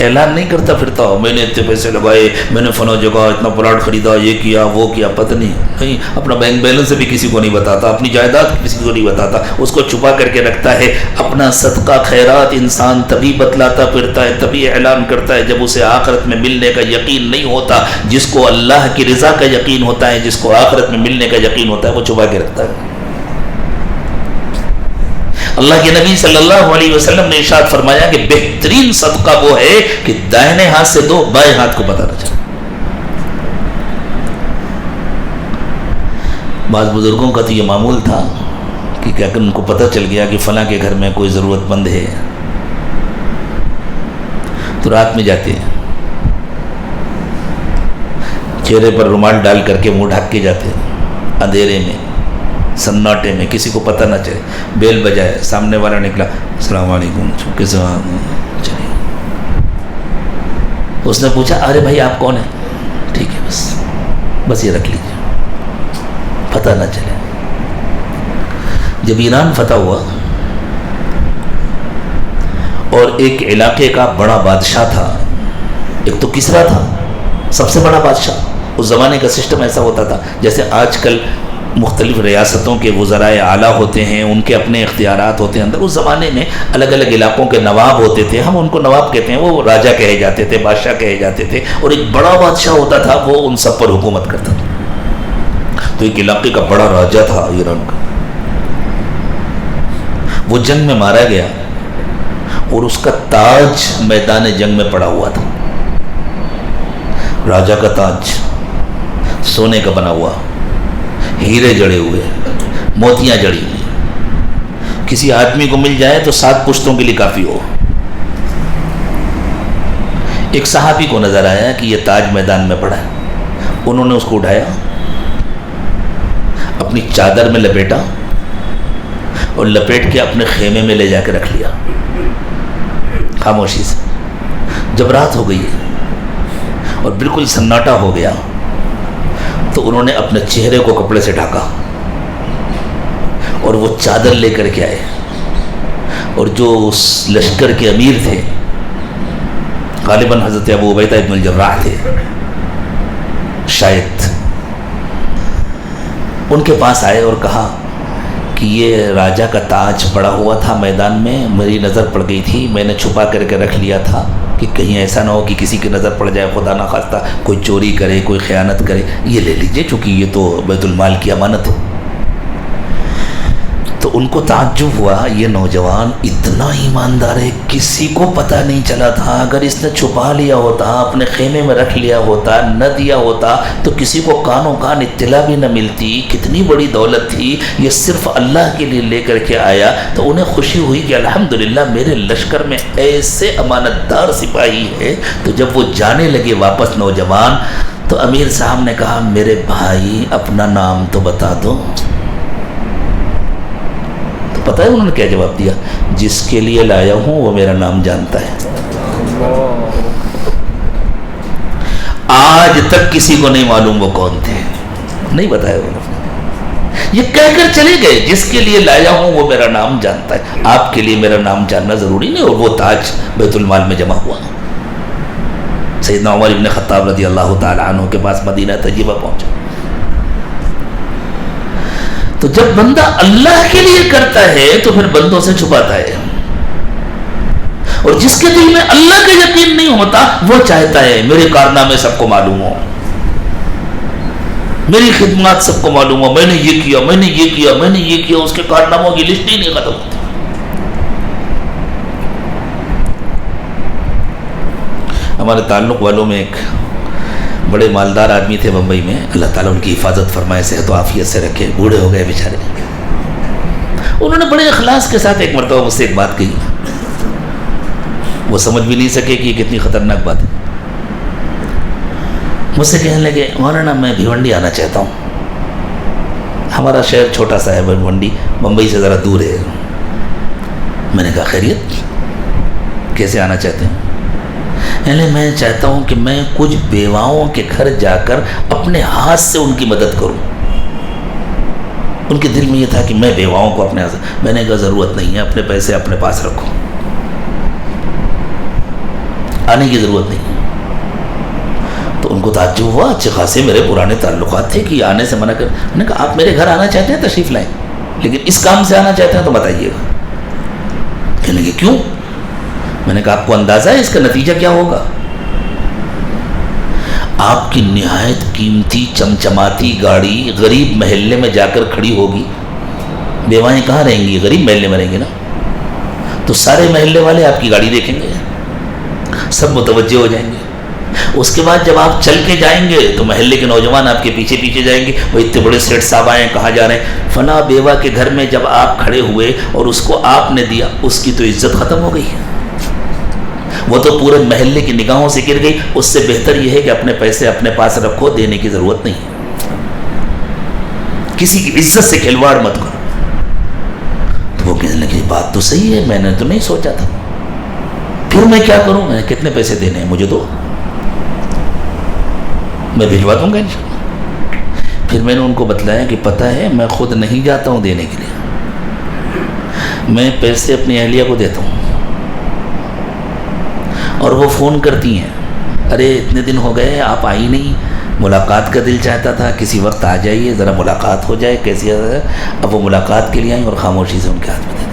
اعلان نہیں کرتا پھرتا ہو میں نے اتنے پیسے لگائے, میں نے فلاں جگہ اتنا پلاٹ خریدا, یہ کیا وہ کیا, پتہ نہیں. اپنا بینک بیلنس بھی کسی کو نہیں بتاتا, اپنی جائیداد کسی کو نہیں بتاتا, اس کو چھپا کر کے رکھتا ہے. اپنا صدقہ خیرات انسان تبھی بتلاتا پھرتا ہے, تبھی اعلان کرتا ہے جب اسے آخرت میں ملنے کا یقین نہیں ہوتا. جس کو اللہ کی رضا کا یقین ہوتا ہے, جس کو آخرت میں ملنے کا یقین ہوتا ہے, وہ چھپا کے رکھتا ہے. اللہ کے نبی صلی اللہ علیہ وسلم نے ارشاد فرمایا کہ بہترین صدقہ وہ ہے کہ دائنے ہاتھ سے دو, بائیں ہاتھ کو پتہ نہ چلے. بعض بزرگوں کا تو یہ معمول تھا کہ کیا کہ ان کو پتہ چل گیا کہ فلاں کے گھر میں کوئی ضرورت مند ہے تو رات میں جاتے ہیں, چہرے پر رومال ڈال کر کے منہ ڈھک کے جاتے ہیں, اندھیرے میں, سناٹے میں, کسی کو پتہ نہ چلے. بیل بجائے, سامنے والا نکلا, السلام علیکم, چپکے سے چلے. اس نے پوچھا ارے بھائی آپ کون ہیں؟ ٹھیک ہے, بس یہ رکھ لیجیے, پتہ نہ چلے. جب ایران فتح ہوا اور ایک علاقے کا بڑا بادشاہ تھا, ایک تو کسرا تھا سب سے بڑا بادشاہ. اس زمانے کا سسٹم ایسا ہوتا تھا جیسے آج کل مختلف ریاستوں کے وزرائے اعلیٰ ہوتے ہیں, ان کے اپنے اختیارات ہوتے ہیں اندر. اس زمانے میں الگ الگ علاقوں کے نواب ہوتے تھے, ہم ان کو نواب کہتے ہیں, وہ راجہ کہے جاتے تھے, بادشاہ کہے جاتے تھے. اور ایک بڑا بادشاہ ہوتا تھا, وہ ان سب پر حکومت کرتا تھا. تو ایک علاقے کا بڑا راجہ تھا ایران کا, وہ جنگ میں مارا گیا اور اس کا تاج میدان جنگ میں پڑا ہوا تھا. راجہ کا تاج سونے کا بنا ہوا, ہیرے جڑے ہوئے, موتیاں جڑی ہوئی. کسی آدمی کو مل جائے تو 7 پشتوں کے لیے کافی ہو. ایک صحابی کو نظر آیا کہ یہ تاج میدان میں پڑا ہے. انہوں نے اس کو اٹھایا, اپنی چادر میں لپیٹا اور لپیٹ کے اپنے خیمے میں لے جا کے رکھ لیا خاموشی سے. جب رات ہو گئی اور بالکل سناٹا ہو گیا تو انہوں نے اپنے چہرے کو کپڑے سے ڈھاکا اور وہ چادر لے کر کے آئے. اور جو اس لشکر کے امیر تھے, غالباً حضرت ابو عبیدہ ابن الجراح تھے شاید, ان کے پاس آئے اور کہا کہ یہ راجا کا تاج پڑا ہوا تھا میدان میں، میری نظر پڑ گئی تھی، میں نے چھپا کر کے رکھ لیا تھا کہ کہیں ایسا نہ ہو کہ کسی کی نظر پڑ جائے، خدا نہ خواستہ کوئی چوری کرے، کوئی خیانت کرے، یہ لے لیجئے چونکہ یہ تو بیت المال کی امانت ہے۔ تو ان کو تعجب ہوا، یہ نوجوان اتنا ایماندار ہے، کسی کو پتہ نہیں چلا تھا، اگر اس نے چھپا لیا ہوتا، اپنے خیمے میں رکھ لیا ہوتا، نہ دیا ہوتا تو کسی کو کانوں کان اطلاع بھی نہ ملتی، کتنی بڑی دولت تھی، یہ صرف اللہ کے لیے لے کر کے آیا۔ تو انہیں خوشی ہوئی کہ الحمدللہ میرے لشکر میں ایسے امانت دار سپاہی ہے۔ تو جب وہ جانے لگے واپس نوجوان، تو امیر صاحب نے کہا میرے بھائی اپنا نام تو بتا دو۔ پتہ ہے انہوں نے کیا جواب دیا؟ جس کے لیے لایا ہوں وہ میرا نام جانتا ہے۔ آج تک کسی کو نہیں معلوم وہ کون تھے، نہیں بتایا انہوں نے، یہ کہہ کر چلے گئے جس کے لیے لایا ہوں وہ میرا نام جانتا ہے۔ آپ کے لیے میرا نام جاننا ضروری نہیں، اور وہ تاج بیت المال میں جمع ہوا۔ سیدنا عمر ابن خطاب رضی اللہ تعالی عنہ کے پاس مدینہ طیبہ پہنچا۔ تو جب بندہ اللہ کے لیے کرتا ہے تو پھر بندوں سے چھپاتا ہے، اور جس کے دل میں اللہ کا یقین نہیں ہوتا وہ چاہتا ہے میرے کارنامے سب کو معلوم ہو، میری خدمات سب کو معلوم ہو، میں نے یہ کیا، میں نے یہ کیا، میں نے یہ کیا، اس کے کارناموں کی لسٹ ہی نہیں ختم ہوتی۔ ہمارے تعلق والوں میں ایک بڑے مالدار آدمی تھے بمبئی میں، اللہ تعالیٰ ان کی حفاظت فرمائے، صحت و عافیت سے رکھے، بوڑھے ہو گئے بیچارے۔ انہوں نے بڑے اخلاص کے ساتھ ایک مرتبہ مجھ سے ایک بات کہی، وہ سمجھ بھی نہیں سکے کہ یہ کتنی خطرناک بات ہے۔ مجھ سے کہنے لگے مولانا میں بھیونڈی آنا چاہتا ہوں، ہمارا شہر چھوٹا سا ہے بھیونڈی، بمبئی سے ذرا دور ہے۔ میں نے کہا خیریت، کیسے آنا چاہتے ہیں؟ میں چاہتا ہوں کہ میں کچھ بیواؤں کے گھر جا کر اپنے ہاتھ سے ان کی مدد کروں۔ ان کے دل میں یہ تھا کہ میں بیواؤں کو اپنے ہاتھ سے، میں نے کہا ضرورت نہیں ہے، اپنے پیسے اپنے پاس رکھو، آنے کی ضرورت نہیں۔ تو ان کو تعجب ہوا، اچھے خاصے میرے پرانے تعلقات تھے کہ آنے سے منع کر۔ میں نے کہا آپ میرے گھر آنا چاہتے ہیں تشریف لائیں، لیکن اس کام سے آنا چاہتے ہیں تو بتائیے گا۔ کہنے لگے کیوں؟ میں نے کہا آپ کو اندازہ ہے اس کا نتیجہ کیا ہوگا؟ آپ کی نہایت قیمتی چمچماتی گاڑی غریب محلے میں جا کر کھڑی ہوگی، بیوائیں کہاں رہیں گی؟ غریب محلے میں رہیں گے نا، تو سارے محلے والے آپ کی گاڑی دیکھیں گے، سب متوجہ ہو جائیں گے۔ اس کے بعد جب آپ چل کے جائیں گے تو محلے کے نوجوان آپ کے پیچھے پیچھے جائیں گے، وہ اتنے بڑے سیٹ صاحب آئے ہیں، کہاں جا رہے ہیں؟ فلاں بیوہ کے گھر میں جب آپ کھڑے ہوئے اور اس کو آپ نے دیا، اس کی تو عزت ختم ہو گئی ہے، وہ تو پورے محلے کی نگاہوں سے گر گئی۔ اس سے بہتر یہ ہے کہ اپنے پیسے اپنے پاس رکھو، دینے کی ضرورت نہیں، کسی کی عزت سے کھلواڑ مت کرو۔ تو وہ کہنے لگے بات تو صحیح ہے، میں نے تو نہیں سوچا تھا، پھر میں کیا کروں؟ میں کتنے پیسے دینے ہیں مجھے دو، میں بھجوا دوں گا انشاءاللہ۔ پھر میں نے ان کو بتلایا کہ پتہ ہے میں خود نہیں جاتا ہوں دینے کے لیے، میں پیسے اپنی اہلیہ کو دیتا ہوں، اور وہ فون کرتی ہیں، ارے اتنے دن ہو گئے آپ آئی نہیں، ملاقات کا دل چاہتا تھا، کسی وقت آ جائیے، ذرا ملاقات ہو جائے، کیسی ہے؟ اب وہ ملاقات کے لیے آئیں اور خاموشی سے ان کے ہاتھ میں دے دیں۔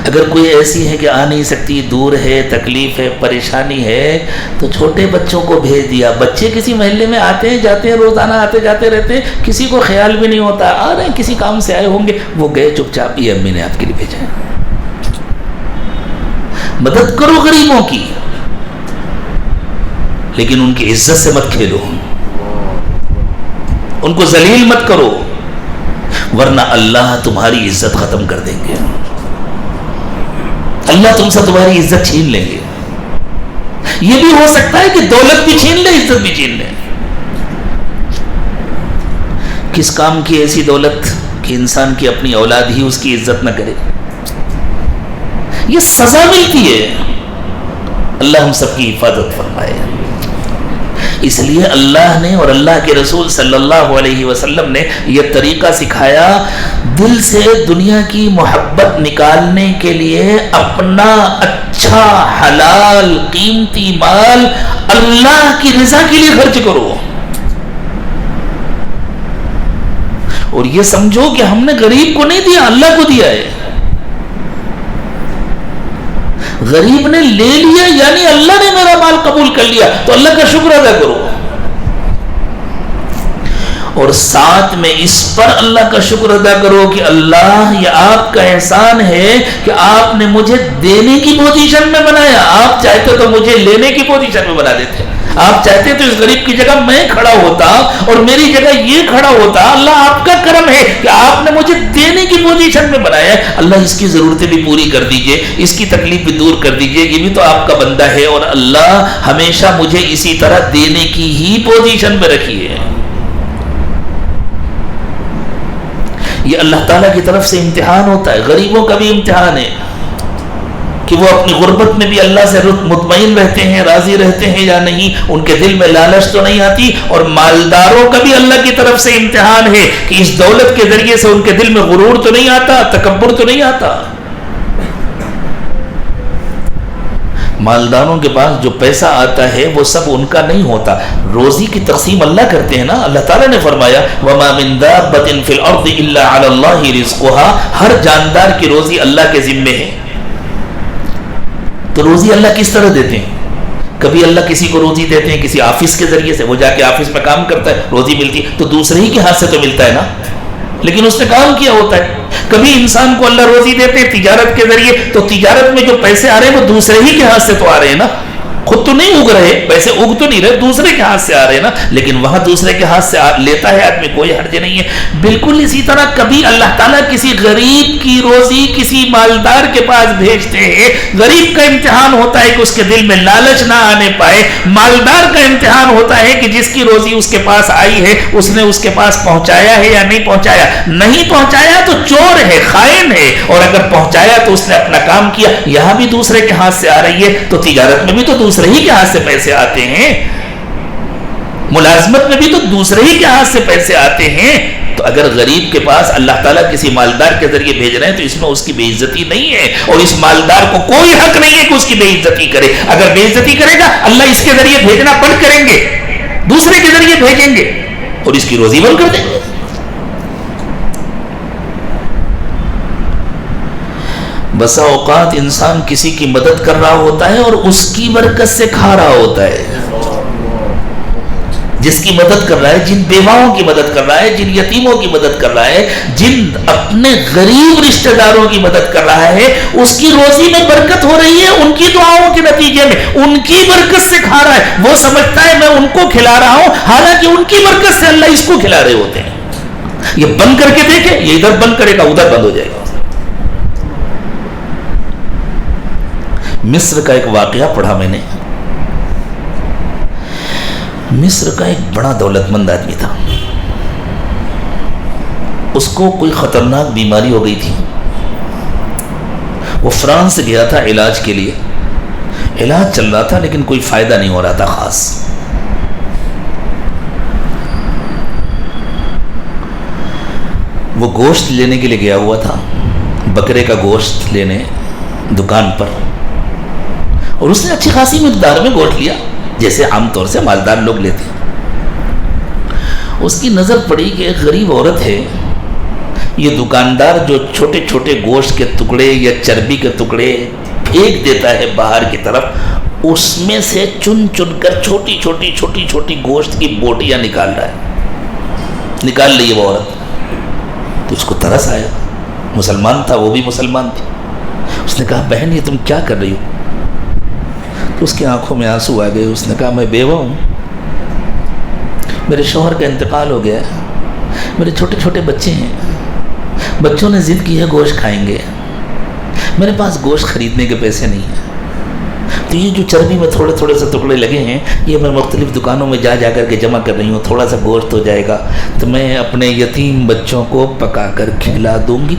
اگر کوئی ایسی ہے کہ آ نہیں سکتی، دور ہے، تکلیف ہے، پریشانی ہے، تو چھوٹے بچوں کو بھیج دیا۔ بچے کسی محلے میں آتے ہیں جاتے ہیں، روزانہ آتے جاتے رہتے ہیں، کسی کو خیال بھی نہیں ہوتا، آ رہے ہیں کسی کام سے آئے ہوں گے، وہ گئے چپ چاپ، یہ امی نے آپ کے لیے بھیجا ہے۔ مدد کرو غریبوں کی، لیکن ان کی عزت سے مت کھیلو، ان کو ذلیل مت کرو، ورنہ اللہ تمہاری عزت ختم کر دیں گے، اللہ تم سے تمہاری عزت چھین لیں گے۔ یہ بھی ہو سکتا ہے کہ دولت بھی چھین لے، عزت بھی چھین لے۔ کس کام کی ایسی دولت کہ انسان کی اپنی اولاد ہی اس کی عزت نہ کرے؟ یہ سزا ملتی ہے، اللہ ہم سب کی حفاظت فرمائے۔ اس لیے اللہ نے اور اللہ کے رسول صلی اللہ علیہ وسلم نے یہ طریقہ سکھایا، دل سے دنیا کی محبت نکالنے کے لیے اپنا اچھا حلال قیمتی مال اللہ کی رضا کے لیے خرچ کرو، اور یہ سمجھو کہ ہم نے غریب کو نہیں دیا، اللہ کو دیا ہے. غریب نے لے لیا یعنی اللہ نے میرا مال قبول کر لیا، تو اللہ کا شکر ادا کرو. اور ساتھ میں اس پر اللہ کا شکر ادا کرو کہ اللہ یہ آپ کا احسان ہے کہ آپ نے مجھے دینے کی پوزیشن میں بنایا. آپ چاہتے تو مجھے لینے کی پوزیشن میں بنا دیتے. آپ چاہتے تو اس غریب کی جگہ میں کھڑا ہوتا اور میری جگہ یہ کھڑا ہوتا. اللہ آپ کا کرم ہے کہ آپ نے مجھے دینے کی پوزیشن میں بنایا. اللہ اس کی ضرورتیں بھی پوری کر دیجئے، اس کی تکلیف بھی دور کر دیجئے. یہ بھی تو آپ کا بندہ ہے اور اللہ ہمیشہ مجھے اسی طرح دینے کی ہی پوزیشن میں رکھی ہے. یہ اللہ تعالیٰ کی طرف سے امتحان ہوتا ہے. غریبوں کا بھی امتحان ہے کہ وہ اپنی غربت میں بھی اللہ سے مطمئن رہتے ہیں، راضی رہتے ہیں یا نہیں. ان کے دل میں لالچ تو نہیں آتی. اور مالداروں کا بھی اللہ کی طرف سے امتحان ہے کہ اس دولت کے ذریعے سے ان کے دل میں غرور تو نہیں آتا، تکبر تو نہیں آتا. مالداروں کے پاس جو پیسہ آتا ہے وہ سب ان کا نہیں ہوتا. روزی کی تقسیم اللہ کرتے ہیں نا. اللہ تعالیٰ نے فرمایا وَمَا مِن دَابَّةٍ فِي الْأَرْضِ إِلَّا عَلَى اللَّهِ رِزْقُهَا. ہر جاندار کی روزی اللہ کے ذمے ہے. تو روزی اللہ کس طرح دیتے ہیں؟ کبھی اللہ کسی کو روزی دیتے ہیں کسی آفس کے ذریعے سے، وہ جا کے آفس میں کام کرتا ہے، روزی ملتی تو دوسرے ہی کے ہاتھ سے تو ملتا ہے نا، لیکن اس نے کام کیا ہوتا ہے. کبھی انسان کو اللہ روزی دیتے ہیں تجارت کے ذریعے، تو تجارت میں جو پیسے آ رہے ہیں وہ دوسرے ہی کے ہاتھ سے تو آ رہے ہیں نا. خود تو نہیں اگ رہے پیسے، اگ تو نہیں رہے، دوسرے کے ہاتھ سے آ رہے ہیں نا. لیکن وہاں دوسرے کے ہاتھ سے لیتا ہے آدمی، کوئی حرج نہیں ہے. بالکل اسی طرح کبھی اللہ تعالیٰ کسی غریب کی روزی کسی مالدار کے پاس بھیجتے ہیں. غریب کا امتحان ہوتا ہے کہ اس کے دل میں لالچ نہ آنے پائے. مالدار کا امتحان ہوتا ہے کہ جس کی روزی اس کے پاس آئی ہے اس نے اس کے پاس پہنچایا ہے یا نہیں پہنچایا. نہیں پہنچایا تو چور ہے، خائن ہے. اور اگر پہنچایا تو اس نے اپنا کام کیا. یہاں بھی دوسرے کے ہاتھ سے آ رہی ہے تو تجارت میں بھی تو دوسرے ہی کے ہاتھ سے پیسے آتے ہیں، ملازمت میں بھی تو دوسرے ہی کے ہاتھ سے پیسے آتے ہیں. تو اگر غریب کے پاس اللہ تعالیٰ کسی مالدار کے ذریعے بھیج رہے ہیں تو اس میں اس کی بے عزتی نہیں ہے. اور اس مالدار کو کوئی حق نہیں ہے کہ اس کی بے عزتی کرے. اگر بے عزتی کرے گا اللہ اس کے ذریعے بھیجنا بند کریں گے، دوسرے کے ذریعے بھیجیں گے اور اس کی روزی بند کر دیں گے. بسا اوقات انسان کسی کی مدد کر رہا ہوتا ہے اور اس کی برکت سے کھا رہا ہوتا ہے. جس کی مدد کر رہا ہے، جن بیواؤں کی مدد کر رہا ہے، جن یتیموں کی مدد کر رہا ہے، جن اپنے غریب رشتہ داروں کی مدد کر رہا ہے، اس کی روزی میں برکت ہو رہی ہے. ان کی دعاؤں کے نتیجے میں ان کی برکت سے کھا رہا ہے. وہ سمجھتا ہے میں ان کو کھلا رہا ہوں، حالانکہ ان کی برکت سے اللہ اس کو کھلا رہے ہوتے ہیں. یہ بند کر کے دیکھیں، یہ ادھر بند کرے گا ادھر بند ہو جائے گا. مصر کا ایک واقعہ پڑھا میں نے. مصر کا ایک بڑا دولت مند آدمی تھا. اس کو کوئی خطرناک بیماری ہو گئی تھی. وہ فرانس گیا تھا علاج کے لیے. علاج چل رہا تھا لیکن کوئی فائدہ نہیں ہو رہا تھا خاص. وہ گوشت لینے کے لیے گیا ہوا تھا، بکرے کا گوشت لینے دکان پر. اور اس نے اچھی خاصی مقدار میں گوشت لیا جیسے عام طور سے مالدار لوگ لیتے ہیں. اس کی نظر پڑی کہ ایک غریب عورت ہے. یہ دکاندار جو چھوٹے چھوٹے گوشت کے ٹکڑے یا چربی کے ٹکڑے پھینک دیتا ہے باہر کی طرف، اس میں سے چن چن کر چھوٹی چھوٹی گوشت کی بوٹیاں نکال رہی ہے وہ عورت. تو اس کو ترس آیا. مسلمان تھا، وہ بھی مسلمان تھی. اس نے کہا بہن یہ تم کیا کر رہی ہو؟ اس کی آنکھوں میں آنسو آ گئے. اس نے کہا میں بیوہ ہوں، میرے شوہر کا انتقال ہو گیا ہے، میرے چھوٹے چھوٹے بچے ہیں، بچوں نے ضد کی ہے گوشت کھائیں گے، میرے پاس گوشت خریدنے کے پیسے نہیں ہیں. تو یہ جو چربی میں تھوڑے تھوڑے سے ٹکڑے لگے ہیں یہ میں مختلف دکانوں میں جا کر کے جمع کر رہی ہوں. تھوڑا سا گوشت ہو جائے گا تو میں اپنے یتیم بچوں کو پکا کر کھلا دوں گی.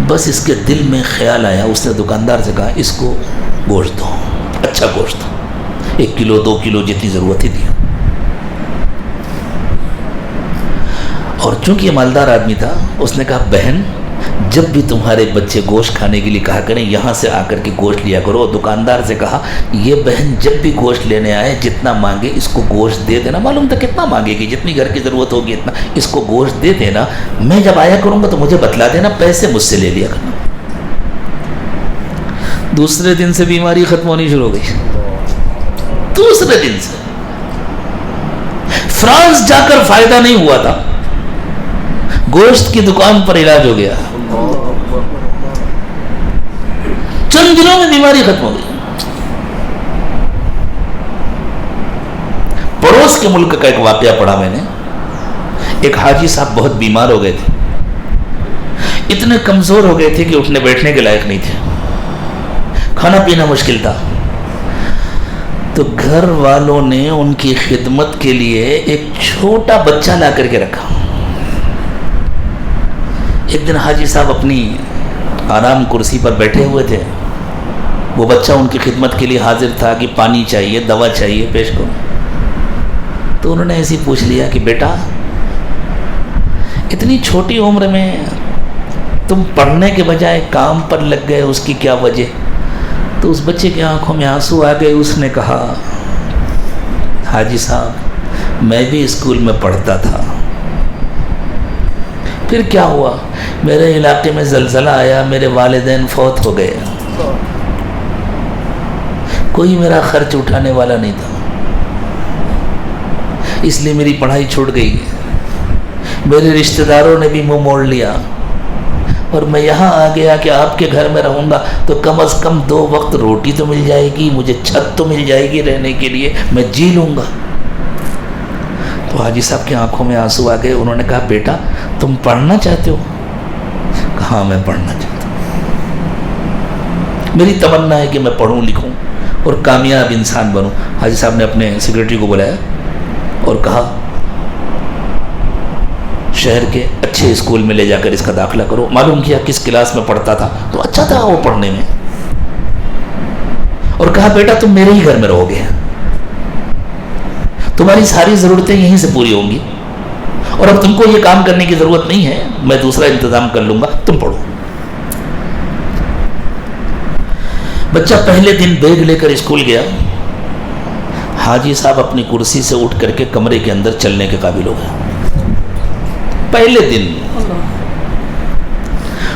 بس اس کے دل میں خیال آیا. اس نے دکاندار سے کہا اس کو گوشت دو، اچھا گوشت، 1 کلو 2 کلو جتنی ضرورت ہی دیا. اور چونکہ یہ مالدار آدمی تھا اس نے کہا بہن جب بھی تمہارے بچے گوشت کھانے کے لیے کہا کریں یہاں سے آ کر کے گوشت لیا کرو. دکاندار سے کہا یہ بہن جب بھی گوشت لینے آئے جتنا مانگے اس کو گوشت دے دینا. معلوم تھا کتنا مانگے گی, جتنی گھر کی ضرورت ہوگی اتنا اس کو گوشت دے دینا. میں جب آیا کروں گا تو مجھے بتلا دینا, پیسے مجھ سے لے لیا کرنا. دوسرے دن سے بیماری ختم ہونی شروع ہو گئی. دوسرے دن سے فرانس جا کر فائدہ نہیں ہوا تھا, گوشت کی دکان پر علاج ہو گیا. چند دنوں میں بیماری ختم ہو گئی. پڑوس کے ملک کا ایک واقعہ پڑھا میں نے. ایک حاجی صاحب بہت بیمار ہو گئے تھے, اتنے کمزور ہو گئے تھے کہ اٹھنے بیٹھنے کے لائق نہیں تھے, کھانا پینا مشکل تھا. تو گھر والوں نے ان کی خدمت کے لیے ایک چھوٹا بچہ لا کر کے رکھا. ایک دن حاجی صاحب اپنی آرام کرسی پر بیٹھے ہوئے تھے, وہ بچہ ان کی خدمت کے لیے حاضر تھا کہ پانی چاہیے, دوا چاہیے, پیش کرو. تو انہوں نے ایسے پوچھ لیا کہ بیٹا اتنی چھوٹی عمر میں تم پڑھنے کے بجائے کام پر لگ گئے, اس کی کیا وجہ؟ تو اس بچے کی آنکھوں میں آنسو آ گئے. اس نے کہا حاجی صاحب میں بھی اسکول میں پڑھتا تھا, پھر کیا ہوا, میرے علاقے میں زلزلہ آیا, میرے والدین فوت ہو گئے, کوئی میرا خرچ اٹھانے والا نہیں تھا, اس لیے میری پڑھائی چھوٹ گئی. میرے رشتہ داروں نے بھی منہ موڑ لیا اور میں یہاں آ گیا کہ آپ کے گھر میں رہوں گا تو کم از کم 2 وقت روٹی تو مل جائے گی, مجھے چھت تو مل جائے گی رہنے کے لیے, میں جی لوں گا. تو حاجی صاحب کی آنکھوں میں آنسو آ گئے. انہوں نے کہا بیٹا تم پڑھنا چاہتے ہو؟ کہا میں پڑھنا چاہتا ہوں, میری تمنا ہے کہ میں پڑھوں لکھوں اور کامیاب انسان بنوں. حاجی صاحب نے اپنے سیکرٹری کو بلایا اور کہا شہر کے اچھے اسکول میں لے جا کر اس کا داخلہ کرو. معلوم کیا کس کلاس میں پڑھتا تھا تو اچھا تھا وہ پڑھنے میں, اور کہا بیٹا تم میرے ہی گھر میں رہو گے, تمہاری ساری ضرورتیں یہیں سے پوری ہوں گی, اور اب تم کو یہ کام کرنے کی ضرورت نہیں ہے, میں دوسرا انتظام کر لوں گا, تم پڑھو. بچہ پہلے دن بیگ لے کر اسکول گیا. حاجی صاحب اپنی کرسی سے اٹھ کر کے کمرے کے اندر چلنے کے قابل ہو گئے. پہلے دن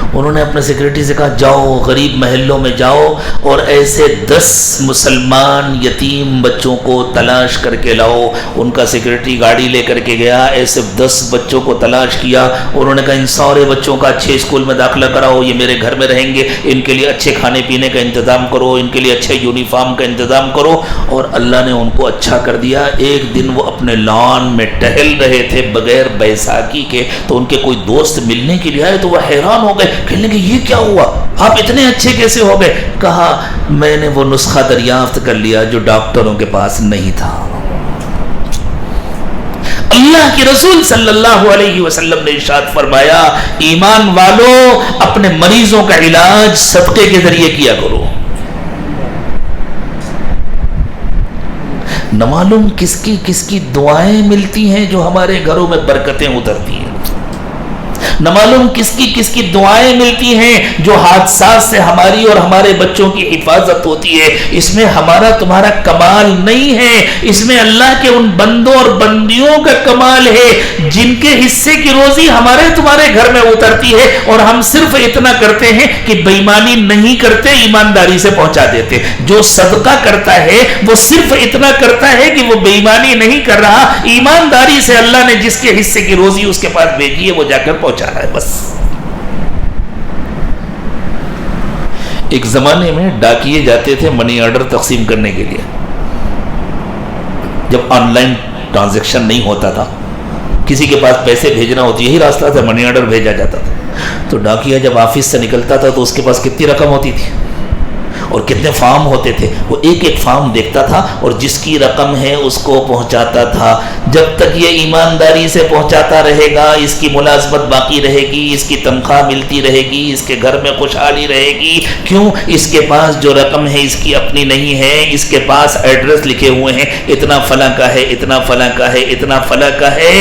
انہوں نے اپنے سیکرٹری سے کہا جاؤ غریب محلوں میں جاؤ اور ایسے 10 مسلمان یتیم بچوں کو تلاش کر کے لاؤ. ان کا سیکرٹری گاڑی لے کر کے گیا, ایسے 10 بچوں کو تلاش کیا. انہوں نے کہا ان سارے بچوں کا اچھے اسکول میں داخلہ کراؤ, یہ میرے گھر میں رہیں گے, ان کے لیے اچھے کھانے پینے کا انتظام کرو, ان کے لیے اچھے یونیفارم کا انتظام کرو. اور اللہ نے ان کو اچھا کر دیا. ایک دن وہ اپنے لان میں ٹہل رہے تھے بغیر بیساکھی کے, تو ان کے کوئی دوست ملنے کے لیے آئے تو وہ حیران ہو گئے, کہنے لگے یہ کیا ہوا, آپ اتنے اچھے کیسے ہو گئے؟ کہا میں نے وہ نسخہ دریافت کر لیا جو ڈاکٹروں کے پاس نہیں تھا. اللہ کے رسول صلی اللہ علیہ وسلم نے ارشاد فرمایا ایمان والو اپنے مریضوں کا علاج صدقے کے ذریعے کیا کرو. نہ معلوم کس کی دعائیں ملتی ہیں جو ہمارے گھروں میں برکتیں اترتی ہیں, نہ معلوم کس کی دعائیں ملتی ہیں جو حادثات سے ہماری اور ہمارے بچوں کی حفاظت ہوتی ہے. اس میں ہمارا تمہارا کمال نہیں ہے, اس میں اللہ کے ان بندوں اور بندیوں کا کمال ہے جن کے حصے کی روزی ہمارے تمہارے گھر میں اترتی ہے, اور ہم صرف اتنا کرتے ہیں کہ بے ایمانی نہیں کرتے, ایمانداری سے پہنچا دیتے. جو صدقہ کرتا ہے وہ صرف اتنا کرتا ہے کہ وہ بے ایمانی نہیں کر رہا, ایمانداری سے اللہ نے جس کے حصے کی روزی اس کے پاس بھیجی ہے وہ جا کر پہنچا رہا ہے. بس ایک زمانے میں ڈاکیے جاتے تھے منی آرڈر تقسیم کرنے کے لیے. جب آن لائن ٹرانزیکشن نہیں ہوتا تھا, کسی کے پاس پیسے بھیجنا ہوتی, یہی راستہ تھا, منی آرڈر بھیجا جاتا تھا. تو ڈاکیا جب آفس سے نکلتا تھا تو اس کے پاس کتنی رقم ہوتی تھی؟ اور کتنے فارم ہوتے تھے، وہ ایک ایک فارم دیکھتا تھا اور جس کی رقم ہے اس کو پہنچاتا تھا. جب تک یہ ایمانداری سے پہنچاتا رہے گا اس کی ملازمت باقی رہے گی، اس کی تنخواہ ملتی رہے گی، اس کے گھر میں خوشحالی رہے گی. کیوں؟ اس کے پاس جو رقم ہے اس کی اپنی نہیں ہے، اس کے پاس ایڈریس لکھے ہوئے ہیں، اتنا فلاں کا ہے، اتنا فلاں کا ہے، اتنا فلاں کا ہے.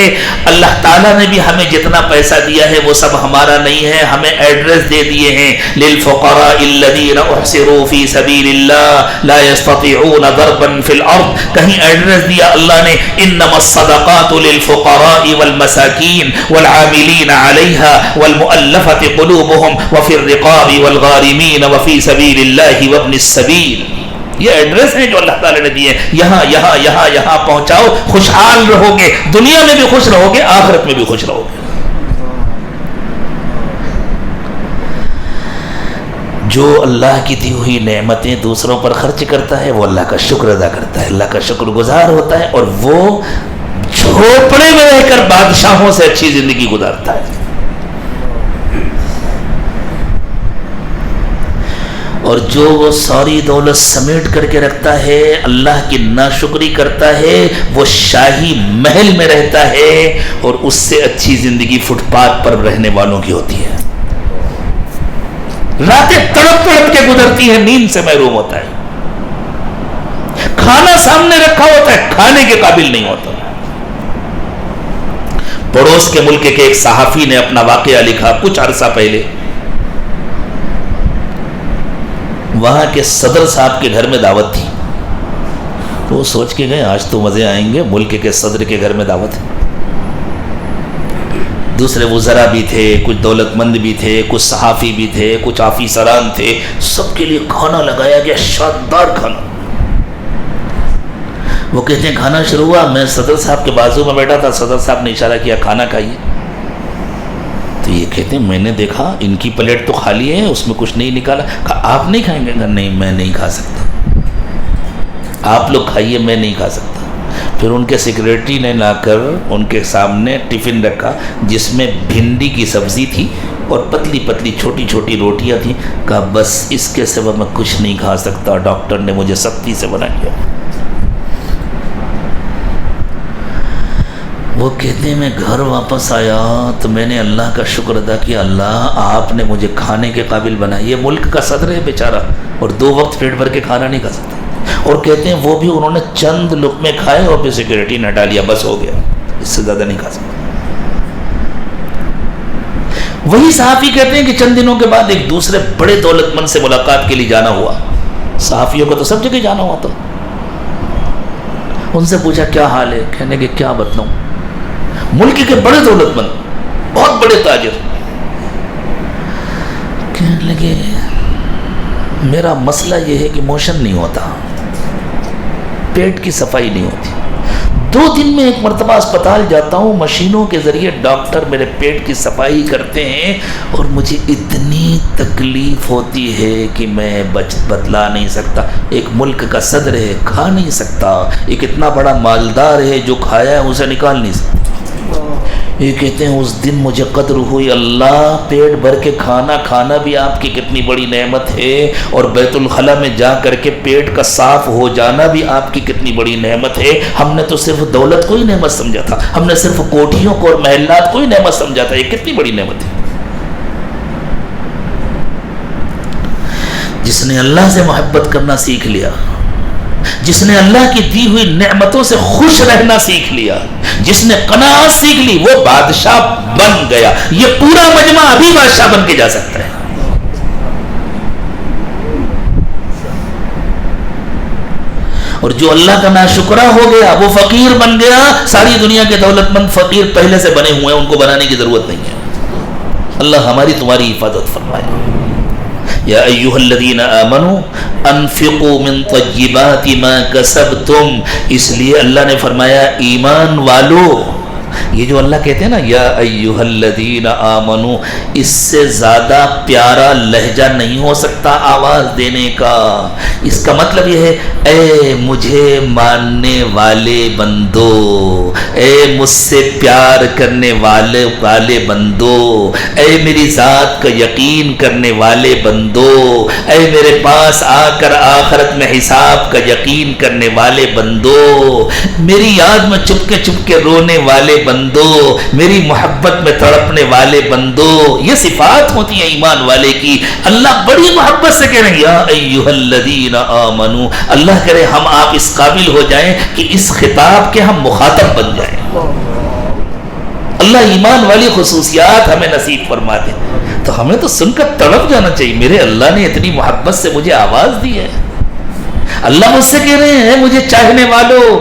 اللہ تعالیٰ نے بھی ہمیں جتنا پیسہ دیا ہے وہ سب ہمارا نہیں ہے، ہمیں ایڈریس دے دیے ہیں. للفقراء الذین احصروا فی سبیل اللہ لا یستطیعون ضربا فی الارض. کہیں ایڈریس دیا اللہ نے، انما الصدقات للفقراء والمساکین والعاملین علیہا والمؤلفۃ قلوبہم وفی الرقاب والغارمین وفی سبیل اللہ وابن السبیل. یہ ایڈریس ہے جو اللہ تعالی نے دیے. یہاں یہاں یہاں یہاں پہنچاؤ، خوشحال رہو گے، دنیا میں بھی خوش رہو گے، آخرت میں بھی خوش رہو گے. جو اللہ کی دی ہوئی نعمتیں دوسروں پر خرچ کرتا ہے وہ اللہ کا شکر ادا کرتا ہے، اللہ کا شکر گزار ہوتا ہے، اور وہ جھوپڑے میں رہ کر بادشاہوں سے اچھی زندگی گزارتا ہے. اور جو وہ ساری دولت سمیٹ کر کے رکھتا ہے، اللہ کی ناشکری کرتا ہے، وہ شاہی محل میں رہتا ہے، اور اس سے اچھی زندگی فٹ پاتھ پر رہنے والوں کی ہوتی ہے. راتیں تڑپ تڑپ کے گزرتی ہیں، نیند سے محروم ہوتا ہے. کھانا سامنے رکھا ہوتا ہے، کھانے کے قابل نہیں ہوتا. پڑوس کے ملک کے ایک صحافی نے اپنا واقعہ لکھا کچھ عرصہ پہلے. وہاں کے صدر صاحب کے گھر میں دعوت تھی، تو وہ سوچ کے گئے آج تو مزے آئیں گے، ملک کے صدر کے گھر میں دعوت ہے. دوسرے وزراء بھی تھے، کچھ دولت مند بھی تھے، کچھ صحافی بھی تھے، کچھ آفیسران تھے، سب کے لیے کھانا لگایا گیا، شاندار کھانا. وہ کہتے ہیں کھانا شروع ہوا، میں صدر صاحب کے بازو میں بیٹھا تھا، صدر صاحب نے اشارہ کیا کھانا کھائیے. تو یہ کہتے ہیں میں نے دیکھا ان کی پلیٹ تو خالی ہے، اس میں کچھ نہیں نکالا. آپ نہیں کھائیں گے؟ نہیں میں نہیں کھا سکتا، آپ لوگ کھائیے، میں نہیں کھا سکتا. پھر ان کے سیکریٹری نے لا کر ان کے سامنے ٹفن رکھا جس میں بھنڈی کی سبزی تھی اور پتلی پتلی چھوٹی چھوٹی روٹیاں تھیں. کہا بس اس کے سوا میں کچھ نہیں کھا سکتا، ڈاکٹر نے مجھے سختی سے منع کیا. وہ کہتے ہیں میں گھر واپس آیا تو میں نے اللہ کا شکر ادا کیا، اللہ آپ نے مجھے کھانے کے قابل بنایا. یہ ملک کا صدر ہے بیچارہ، اور 2 وقت پیٹ بھر کے کھانا نہیں کھا سکتا. اور کہتے ہیں وہ بھی انہوں نے چند لقمے کھائے اور پھر سیکورٹی نے ہٹا لیا، بس ہو گیا، اس سے زیادہ نہیں کھا سکتا. وہی صحافی کہتے ہیں کہ چند دنوں کے بعد ایک دوسرے بڑے دولت مند سے ملاقات کے لیے جانا ہوا. صحافیوں کو تو سب جگہ جانا ہوا تھا. ان سے پوچھا کیا حال ہے؟ کہنے کہ کیا بتلاؤں، ملک کے بڑے دولت مند، بہت بڑے تاجر. کہنے لگے میرا مسئلہ یہ ہے کہ موشن نہیں ہوتا، پیٹ کی صفائی نہیں ہوتی. 2 دن میں 1 مرتبہ اسپتال جاتا ہوں، مشینوں کے ذریعے ڈاکٹر میرے پیٹ کی صفائی کرتے ہیں، اور مجھے اتنی تکلیف ہوتی ہے کہ میں بتلا نہیں سکتا. ایک ملک کا صدر ہے، کھا نہیں سکتا. ایک اتنا بڑا مالدار ہے، جو کھایا ہے اسے نکال نہیں سکتا. یہ کہتے ہیں اس دن مجھے قدر ہوئی، اللہ پیٹ بھر کے کھانا بھی آپ کی کتنی بڑی نعمت ہے، اور بیت الخلا میں جا کر کے پیٹ کا صاف ہو جانا بھی آپ کی کتنی بڑی نعمت ہے. ہم نے تو صرف دولت کو ہی نعمت سمجھا تھا، ہم نے صرف کوٹھیوں کو اور محلات کو ہی نعمت سمجھا تھا. یہ کتنی بڑی نعمت ہے. جس نے اللہ سے محبت کرنا سیکھ لیا، جس نے اللہ کی دی ہوئی نعمتوں سے خوش رہنا سیکھ لیا، جس نے قناعت سیکھ لی، وہ بادشاہ بن گیا. یہ پورا مجمع ابھی بادشاہ بن کے جا سکتا ہے. اور جو اللہ کا ناشکرا ہو گیا وہ فقیر بن گیا. ساری دنیا کے دولت مند فقیر پہلے سے بنے ہوئے ہیں، ان کو بنانے کی ضرورت نہیں ہے. اللہ ہماری تمہاری حفاظت فرمائے. یا ایھا الذین آمنوا انفقوا من طیبات ما کسبتم. اس لیے اللہ نے فرمایا ایمان والو یہ جو اللہ کہتے ہیں نا یا ایھا الذین آمنو، اس سے زیادہ پیارا لہجہ نہیں ہو سکتا آواز دینے کا۔ اس کا مطلب یہ ہے اے مجھے ماننے والے بندو، اے مجھ سے پیار کرنے والے بندو، اے میری ذات کا یقین کرنے والے بندو، اے میرے پاس آ کر آخرت میں حساب کا یقین کرنے والے بندو، میری یاد میں چپ کے رونے والے بندو، میری محبت میں تڑپنے والے بندو۔ یہ صفات ہوتی ہیں ایمان والے کی۔ اللہ بڑی محبت سے کہہ رہے ہیں یا ایھا الذین آمنو، اللہ کرے ہم آپ اس قابل ہو جائیں کہ اس خطاب کے ہم مخاطب بن جائیں۔ اللہ ایمان والی خصوصیات ہمیں نصیب فرما دے، تو ہمیں تو سن کر تڑپ جانا چاہیے، میرے اللہ نے اتنی محبت سے مجھے آواز دی ہے۔ اللہ مجھ سے کہہ رہے ہیں اے مجھے چاہنے والوں،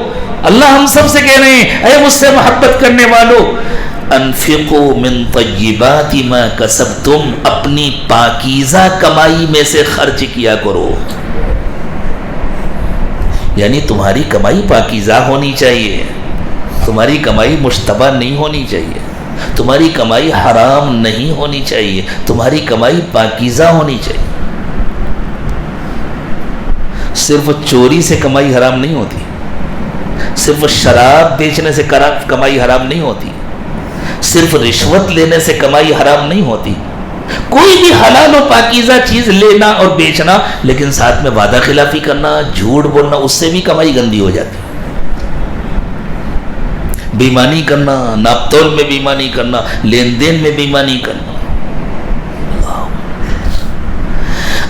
اللہ ہم سب سے کہہ رہے ہیں اے مجھ سے محبت کرنے والوں، انفقوا من طیبات ما کسبتم، اپنی پاکیزہ کمائی میں سے خرچ کیا کرو۔ یعنی تمہاری کمائی پاکیزہ ہونی چاہیے، تمہاری کمائی مشتبہ نہیں ہونی چاہیے، تمہاری کمائی حرام نہیں ہونی چاہیے، تمہاری کمائی پاکیزہ ہونی چاہیے۔ صرف چوری سے کمائی حرام نہیں ہوتی، صرف شراب بیچنے سے کمائی حرام نہیں ہوتی، صرف رشوت لینے سے کمائی حرام نہیں ہوتی، کوئی بھی حلال و پاکیزہ چیز لینا اور بیچنا، لیکن ساتھ میں وعدہ خلافی کرنا، جھوٹ بولنا، اس سے بھی کمائی گندی ہو جاتی۔ بےایمانی کرنا، ناپ تول میں بےایمانی کرنا، لین دین میں بےایمانی کرنا۔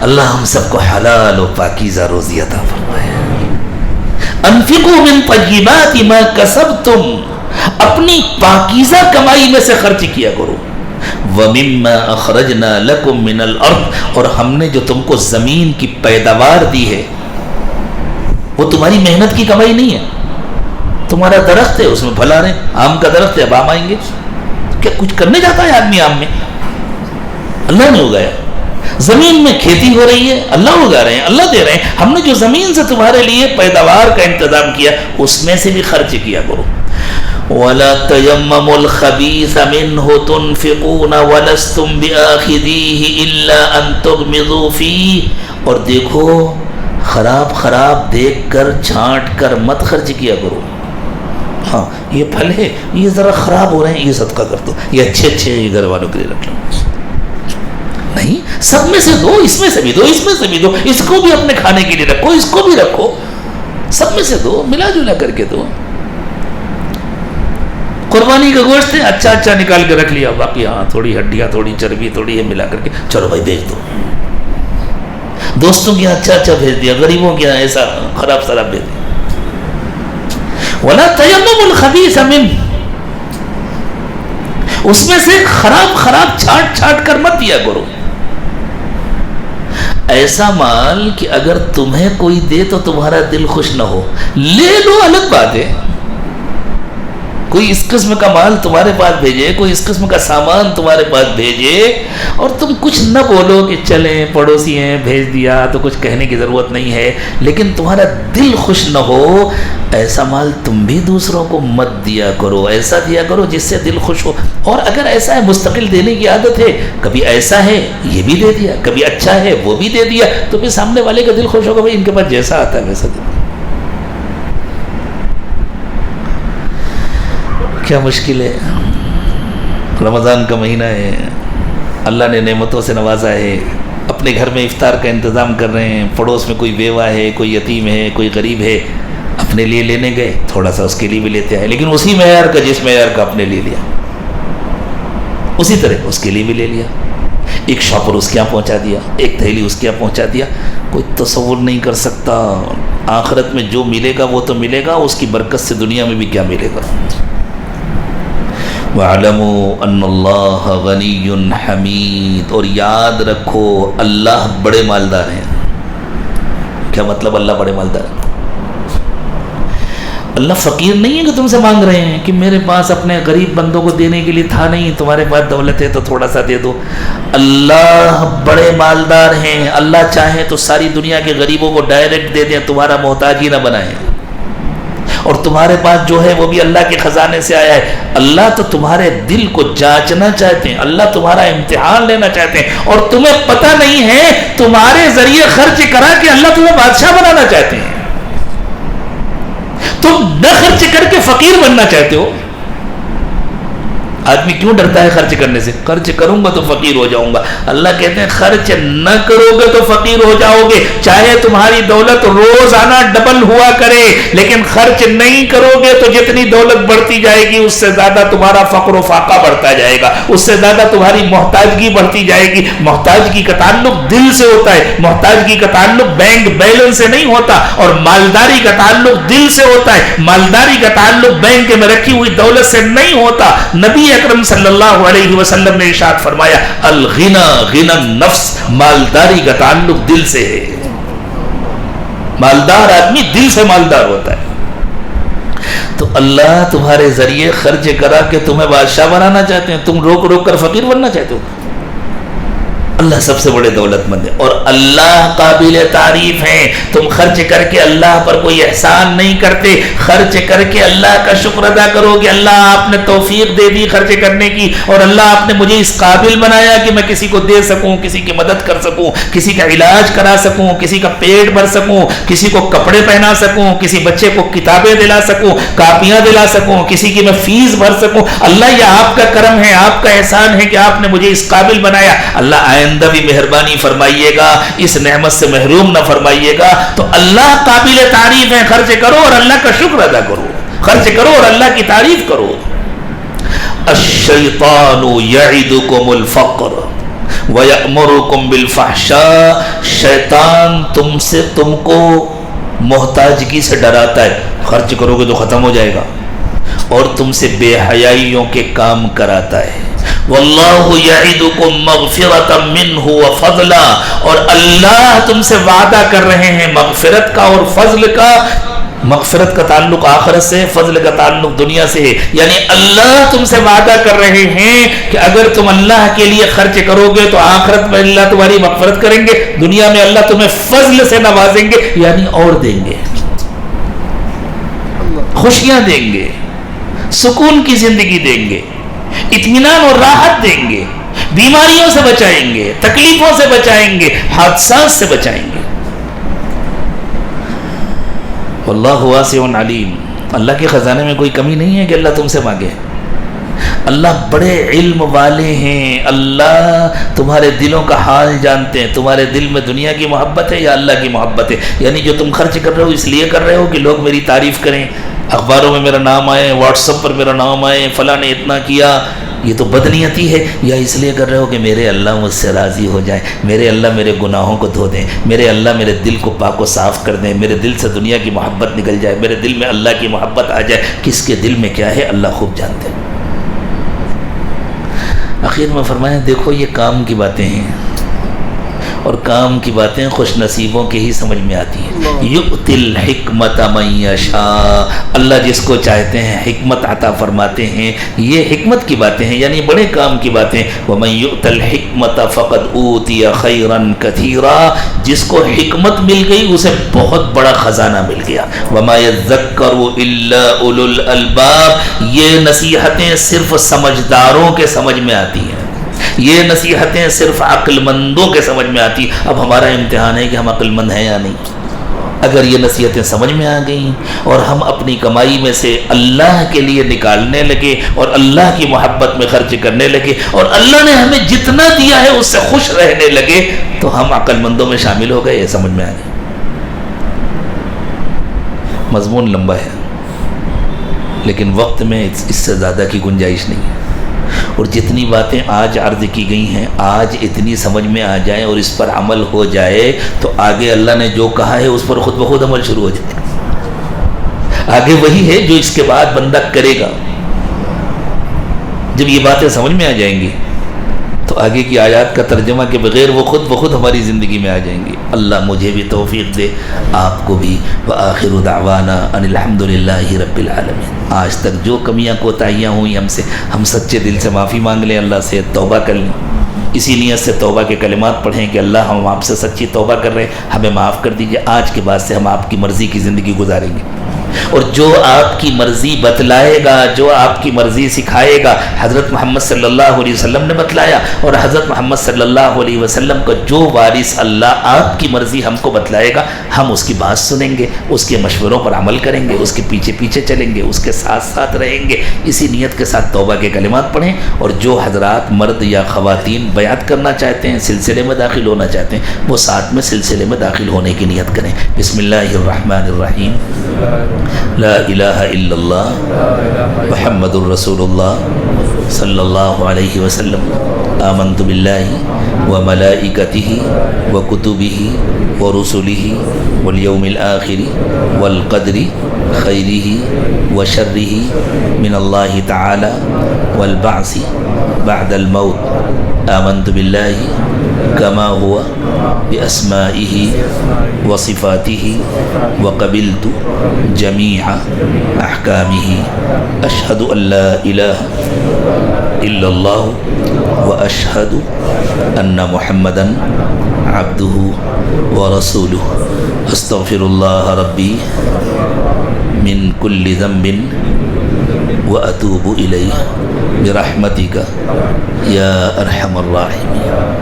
اللہ ہم سب کو حلال و پاکیزہ روزی عطا فرمائے۔ انفقوا من طیبات ما کسبتم، اپنی پاکیزہ کمائی میں سے خرچ کیا کرو۔ ومما اخرجنا لکم من الارض، اور ہم نے جو تم کو زمین کی پیداوار دی ہے وہ تمہاری محنت کی کمائی نہیں ہے، تمہارا درخت ہے اس میں پھل آ رہے ہیں، آم کا درخت ہے اب آم آئیں گے، کیا کچھ کرنے جاتا ہے آدمی آم میں؟ اللہ نے اگایا، زمین میں کھیتی ہو رہی ہے، اللہ اگا رہے ہیں، اللہ دے رہے ہیں، ہم نے جو زمین سے تمہارے لیے پیداوار کا انتظام کیا اس میں سے بھی خرچ کیا کرو۔ وَلَا تَيَمَّمُوا الْخَبِيثَ مِنْهُ تُنْفِقُونَ وَلَسْتُمْ بِآخِذِيهِ إِلَّا أَن تُغْمِضُوا فِيهِ، اور دیکھو خراب دیکھ کر چھانٹ کر مت خرچ کیا کرو۔ ہاں یہ پھل ہے، یہ ذرا خراب ہو رہے ہیں، یہ صدقہ کر دو، یہ اچھے گھر والوں کے لیے رکھ لو۔ نہیں، سب میں سے دو، اس میں سے بھی دو، اس میں سے بھی دو، اس کو بھی اپنے کھانے کے لیے رکھو، اس کو بھی رکھو، سب میں سے دو، ملا جلا کر کے دو۔ قربانی کا گوشت ہے، اچھا نکال کے رکھ لیا، باقی ہاں تھوڑی ہڈیاں، تھوڑی چربی، تھوڑی ہے، ملا کر کے چلو بھائی بیچ دو۔ دوستوں کے یہاں اچھا بھیج دیا، غریبوں کے یہاں ایسا خراب بھیج دیا۔ وَلَا تَيَمَّمُوا الْخَبِيثَ مِنْهُ، اس میں سے خراب چھانٹ کر مت دیا کرو۔ ایسا مال کہ اگر تمہیں کوئی دے تو تمہارا دل خوش نہ ہو، لے لو الگ بات ہے، کوئی اس قسم کا مال تمہارے پاس بھیجے، کوئی اس قسم کا سامان تمہارے پاس بھیجے اور تم کچھ نہ بولو کہ چلیں پڑوسی ہیں بھیج دیا تو کچھ کہنے کی ضرورت نہیں ہے، لیکن تمہارا دل خوش نہ ہو، ایسا مال تم بھی دوسروں کو مت دیا کرو، ایسا دیا کرو جس سے دل خوش ہو۔ اور اگر ایسا ہے مستقل دینے کی عادت ہے، کبھی ایسا ہے یہ بھی دے دیا، کبھی اچھا ہے وہ بھی دے دیا، تو پھر سامنے والے کا دل خوش ہوگا، بھائی ان کے پاس جیسا آتا ہے ویسا دے۔ کیا مشکل ہے، رمضان کا مہینہ ہے، اللہ نے نعمتوں سے نوازا ہے، اپنے گھر میں افطار کا انتظام کر رہے ہیں، پڑوس میں کوئی بیوہ ہے، کوئی یتیم ہے، کوئی غریب ہے، اپنے لیے لینے گئے تھوڑا سا اس کے لیے بھی لیتے ہیں، لیکن اسی معیار کا جس معیار کا اپنے لیے لیا اسی طرح اس کے لیے بھی لے لیا، ایک شاپر اس کے یہاں پہنچا دیا، ایک تھیلی اس کے یہاں پہنچا دیا۔ کوئی تصور نہیں کر سکتا آخرت میں جو ملے گا وہ تو ملے گا، اس کی برکت سے دنیا میں بھی کیا ملے گا۔ وَاعْلَمُوا أَنَّ اللَّهَ غَنِيٌّ حَمِيدٌ، اور یاد رکھو اللہ بڑے مالدار ہیں۔ کیا مطلب اللہ بڑے مالدار ہیں؟ اللہ فقیر نہیں ہے کہ تم سے مانگ رہے ہیں کہ میرے پاس اپنے غریب بندوں کو دینے کے لیے تھا نہیں، تمہارے پاس دولت ہے تو تھوڑا سا دے دو۔ اللہ بڑے مالدار ہیں، اللہ چاہے تو ساری دنیا کے غریبوں کو ڈائریکٹ دے دیں، تمہارا محتاج ہی نہ بنائیں، اور تمہارے پاس جو ہے وہ بھی اللہ کے خزانے سے آیا ہے. اللہ تو تمہارے دل کو جانچنا چاہتے ہیں, اللہ تمہارا امتحان لینا چاہتے ہیں, اور تمہیں پتہ نہیں ہے تمہارے ذریعے خرچ کرا کہ اللہ تمہیں بادشاہ بنانا چاہتے ہیں. تم نہ خرچ کر کے فقیر بننا چاہتے ہو. آدمی کیوں ڈرتا ہے خرچ کرنے سے؟ خرچ کروں گا تو فقیر ہو جاؤں گا. اللہ کہتے ہیں خرچ نہ کرو گے تو فقیر ہو جاؤ گے. چاہے تمہاری دولت روزانہ ڈبل ہوا کرے, لیکن خرچ نہیں کرو گے تو جتنی دولت بڑھتی جائے گی اس سے زیادہ تمہارا فقر و فاقہ بڑھتا جائے گا, اس سے زیادہ تمہاری محتاجگی بڑھتی جائے گی. محتاجگی کا تعلق دل سے ہوتا ہے, محتاجگی کا تعلق بینک بیلنس سے نہیں ہوتا, اور مالداری کا تعلق دل سے ہوتا ہے. مالداری کا تعلق بینک میں رکھی ہوئی دولت سے نہیں ہوتا. نبی اکرم صلی اللہ علیہ وسلم نے ارشاد فرمایا الغنا غنا النفس, مالداری کا تعلق دل سے ہے. مالدار آدمی دل سے مالدار ہوتا ہے. تو اللہ تمہارے ذریعے خرچ کرا کہ تمہیں بادشاہ بنانا چاہتے ہیں, تم روک روک کر فقیر بننا چاہتے ہو. اللہ سب سے بڑے دولت مند ہے, اور اللہ قابل تعریف ہیں. تم خرچ کر کے اللہ پر کوئی احسان نہیں کرتے, خرچ کر کے اللہ کا شکر ادا کرو کہ اللہ آپ نے توفیق دے دی خرچ کرنے کی, اور اللہ آپ نے مجھے اس قابل بنایا کہ میں کسی کو دے سکوں, کسی کی مدد کر سکوں, کسی کا علاج کرا سکوں, کسی کا پیٹ بھر سکوں, کسی کو کپڑے پہنا سکوں, کسی بچے کو کتابیں دلا سکوں, کاپیاں دلا سکوں, کسی کی میں فیس بھر سکوں. اللہ یہ آپ کا کرم ہے, آپ کا احسان ہے کہ آپ نے مجھے اس قابل بنایا. اللہ آئندہ بھی مہربانی فرمائیے گا, اس نعمت سے محروم نہ فرمائیے گا. تو اللہ قابل تعریف ہے, خرچ کرو اور اللہ کا شکر ادا کرو, خرچ کرو اور اللہ کی تعریف کرو. الشیطان یعدکم الفقر ویأمرکم بالفحشاء, شیطان تم کو محتاجگی سے ڈراتا ہے, خرچ کرو گے تو ختم ہو جائے گا, اور تم سے بے حیائیوں کے کام کراتا ہے. واللہ یعدکم مغفرۃ منہ وفضلا, اور اللہ تم سے وعدہ کر رہے ہیں مغفرت کا اور فضل کا. مغفرت کا تعلق آخرت سے, فضل کا تعلق دنیا سے ہے. یعنی اللہ تم سے وعدہ کر رہے ہیں کہ اگر تم اللہ کے لیے خرچ کرو گے تو آخرت میں اللہ تمہاری مغفرت کریں گے, دنیا میں اللہ تمہیں فضل سے نوازیں گے, یعنی اور دیں گے, خوشیاں دیں گے, سکون کی زندگی دیں گے, اطمینان اور راحت دیں گے, بیماریوں سے بچائیں گے, تکلیفوں سے بچائیں گے, حادثات سے بچائیں گے. واللہ واسع علیم, اللہ کے خزانے میں کوئی کمی نہیں ہے کہ اللہ تم سے مانگے. اللہ بڑے علم والے ہیں, اللہ تمہارے دلوں کا حال جانتے ہیں. تمہارے دل میں دنیا کی محبت ہے یا اللہ کی محبت ہے؟ یعنی جو تم خرچ کر رہے ہو اس لیے کر رہے ہو کہ لوگ میری تعریف کریں, اخباروں میں میرا نام آئے, واٹس ایپ پر میرا نام آئے, فلاں نے اتنا کیا, یہ تو بدنیتی ہے. یا اس لیے کر رہے ہو کہ میرے اللہ مجھ سے راضی ہو جائیں, میرے اللہ میرے گناہوں کو دھو دیں, میرے اللہ میرے دل کو پاک و صاف کر دیں, میرے دل سے دنیا کی محبت نکل جائے, میرے دل میں اللہ کی محبت آ جائے. کس کے دل میں کیا ہے اللہ خوب جانتے ہیں. آخر میں فرمایا دیکھو یہ کام کی باتیں ہیں, اور کام کی باتیں خوش نصیبوں کے ہی سمجھ میں آتی ہیں. یؤتی الحکمت من یشاء, اللہ جس کو چاہتے ہیں حکمت عطا فرماتے ہیں. یہ حکمت کی باتیں ہیں, یعنی بڑے کام کی باتیں. ومن یؤت الحکمت فقد اوتی خیرا کثیرا, جس کو حکمت مل گئی اسے بہت بڑا خزانہ مل گیا. وما یذکر الا اولو الالباب, یہ نصیحتیں صرف سمجھداروں کے سمجھ میں آتی ہیں, یہ نصیحتیں صرف عقل مندوں کے سمجھ میں آتی. اب ہمارا امتحان ہے کہ ہم عقل مند ہیں یا نہیں. اگر یہ نصیحتیں سمجھ میں آ گئیں اور ہم اپنی کمائی میں سے اللہ کے لیے نکالنے لگے اور اللہ کی محبت میں خرچ کرنے لگے اور اللہ نے ہمیں جتنا دیا ہے اس سے خوش رہنے لگے, تو ہم عقل مندوں میں شامل ہو گئے. یہ سمجھ میں آ گئے. مضمون لمبا ہے لیکن وقت میں اس سے زیادہ کی گنجائش نہیں ہے, اور جتنی باتیں آج عرض کی گئی ہیں آج اتنی سمجھ میں آ جائیں اور اس پر عمل ہو جائے تو آگے اللہ نے جو کہا ہے اس پر خود بخود عمل شروع ہو جائے. آگے وہی ہے جو اس کے بعد بندہ کرے گا. جب یہ باتیں سمجھ میں آ جائیں گی تو آگے کی آیات کا ترجمہ کے بغیر وہ خود بخود ہماری زندگی میں آ جائیں گی. اللہ مجھے بھی توفیق دے, آپ کو بھی. وآخر دعوانا ان الحمدللہ رب العالمین. آج تک جو کمیاں کوتاہیاں ہوئیں ہم سے, ہم سچے دل سے معافی مانگ لیں, اللہ سے توبہ کر لیں. اسی نیت سے توبہ کے کلمات پڑھیں کہ اللہ ہم آپ سے سچی توبہ کر رہے ہیں, ہمیں معاف کر دیجیے. آج کے بعد سے ہم آپ کی مرضی کی زندگی گزاریں گے. اور جو آپ کی مرضی بتلائے گا، جو آپ کی مرضی سکھائے گا، حضرت محمد صلی اللہ علیہ وسلم نے بتلایا، اور حضرت محمد صلی اللہ علیہ وسلم کا جو وارث اللہ آپ کی مرضی ہم کو بتلائے گا، ہم اس کی بات سنیں گے، اس کے مشوروں پر عمل کریں گے، اس کے پیچھے پیچھے چلیں گے، اس کے ساتھ ساتھ رہیں گے۔ اسی نیت کے ساتھ توبہ کے کلمات پڑھیں، اور جو حضرات مرد یا خواتین بیعت کرنا چاہتے ہیں، سلسلے میں داخل ہونا چاہتے ہیں، وہ ساتھ میں سلسلے میں داخل ہونے کی نیت کریں۔ بسم اللہ الرحمن الرحیم، لا الہ الا اللہ محمد الرسول اللہ صلی اللہ علیہ وسلم، آمنت باللہ وملائکتہ وکتبہ ورسلہ والیوم الآخر والقدر خیرہ وشرہ من اللہ تعالی والبعث بعد الموت، آمنت باللہ کما ہوا بأسمائہ وصفاتہ وقبلت جمیع احکامہ، اشہد ان لا الہ الا اللہ واشہد ان محمدا عبدہ ورسولہ، استغفر اللہ ربی من کل ذنب واتوب الیہ برحمتک یا ارحم الراحمین۔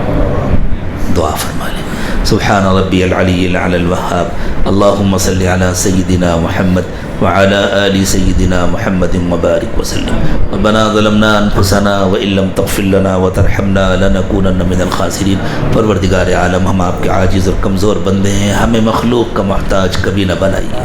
دعا فرما لیں۔ سبحان ربی العلی الاعلی الوہاب، اللہم صلی علی سیدنا محمد وعلى آل سيدنا محمد وبارك وسلم۔ ربنا ظلمنا انفسنا وان لم تغفر لنا وترحمنا لنكونن من الخاسرین۔ پروردگار عالم، ہم آپ کے عاجز اور کمزور بندے ہیں، ہمیں مخلوق کا محتاج کبھی نہ بنائیے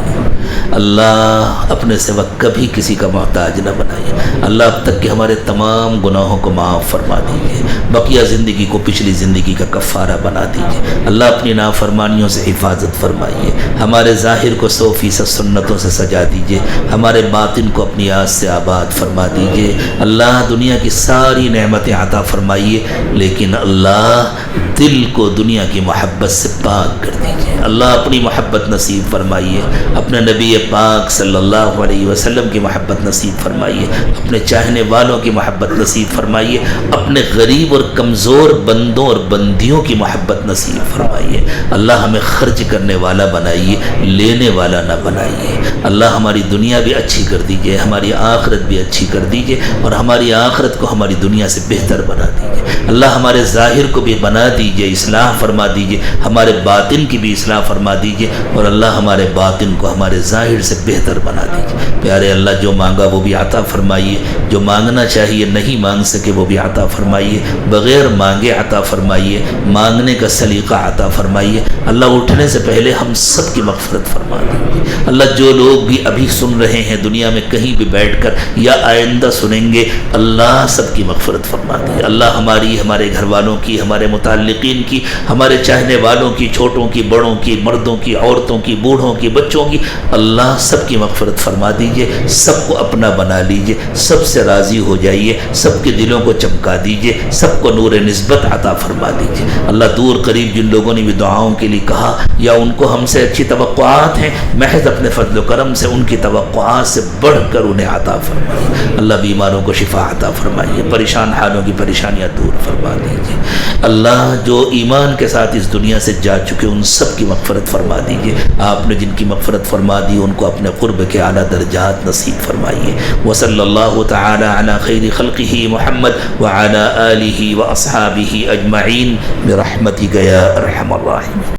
اللہ، اپنے سوا کبھی کسی کا محتاج نہ بنائیے اللہ۔ اب تک کہ ہمارے تمام گناہوں کو معاف فرما دیجیے، بقیہ زندگی کو پچھلی زندگی کا کفارہ بنا دیجیے اللہ۔ اپنی نافرمانیوں سے حفاظت فرمائیے، ہمارے ظاہر کو 100% سنتوں سے سجا دیجیے، ہمارے باطن کو اپنی آس سے آباد فرما دیجیے اللہ۔ دنیا کی ساری نعمتیں عطا فرمائیے، لیکن اللہ دل کو دنیا کی محبت سے پاک کر دیجیے اللہ۔ اپنی محبت نصیب فرمائیے، اپنے نبی پاک صلی اللہ علیہ وسلم کی محبت نصیب فرمائیے، اپنے چاہنے والوں کی محبت نصیب فرمائیے، اپنے غریب اور کمزور بندوں اور بندیوں کی محبت نصیب فرمائیے اللہ۔ ہمیں خرچ کرنے والا بنائیے، لینے والا نہ بنائیے اللہ۔ ہماری دنیا بھی اچھی کر دیجیے، ہماری آخرت بھی اچھی کر دیجیے، اور ہماری آخرت کو ہماری دنیا سے بہتر بنا دیجیے اللہ۔ ہمارے ظاہر کو بھی بنا دیجیے، اصلاح فرما دیجیے، ہمارے باطن کی بھی اصلاح فرما دیجیے، اور اللہ ہمارے باطن کو ہمارے ظاہر سے بہتر بنا دیجیے۔ پیارے اللہ، جو مانگا وہ بھی عطا فرمائیے، جو مانگنا چاہیے نہیں مانگ سکے وہ بھی عطا فرمائیے، بغیر مانگے عطا فرمائیے، مانگنے کا سلیقہ عطا فرمائیے اللہ۔ اٹھنے سے پہلے ہم سب کی مغفرت فرما دیجیے اللہ۔ جو لوگ بھی ابھی سن رہے ہیں دنیا میں کہیں بھی بیٹھ کر یا آئندہ سنیں گے اللہ، سب کی مغفرت فرما دیجیے اللہ۔ ہماری، ہمارے گھر والوں کی، ہمارے متعلقین کی، ہمارے چاہنے والوں کی، چھوٹوں کی، بڑوں کی، مردوں کی، عورتوں کی، بوڑھوں کی، بچوں کی اللہ، سب کی مغفرت فرما دیجیے۔ سب کو اپنا بنا لیجیے، سب سے راضی ہو جائیے، سب کے دلوں کو چمکا دیجیے، سب کو نور نسبت عطا فرما دیجیے اللہ۔ دور قریب جن لوگوں نے بھی دعاؤں کے لیے کہا یا ان کو ہم سے اچھی توقعات ہیں، محض اپنے فضل و کرم سے ان کی توقعات سے بڑھ کر انہیں عطا فرمائیے اللہ۔ بیماروں کو شفا عطا فرمائیے، پریشان حالوں کی پریشانیاں دور فرما دیجیے اللہ۔ جو ایمان کے ساتھ اس دنیا سے جا چکے ان سب کی مغفرت فرما دیجیے آپ نے جن کی مغفرت فرما دی ان کو اپنے قرب کے اعلیٰ درجات نصیب فرمائیے۔ وصلی اللہ تعالی علی خیر خلقہ محمد وعلی آلہ واصحابہ اجمعین برحمتک یا ارحم الراحمین۔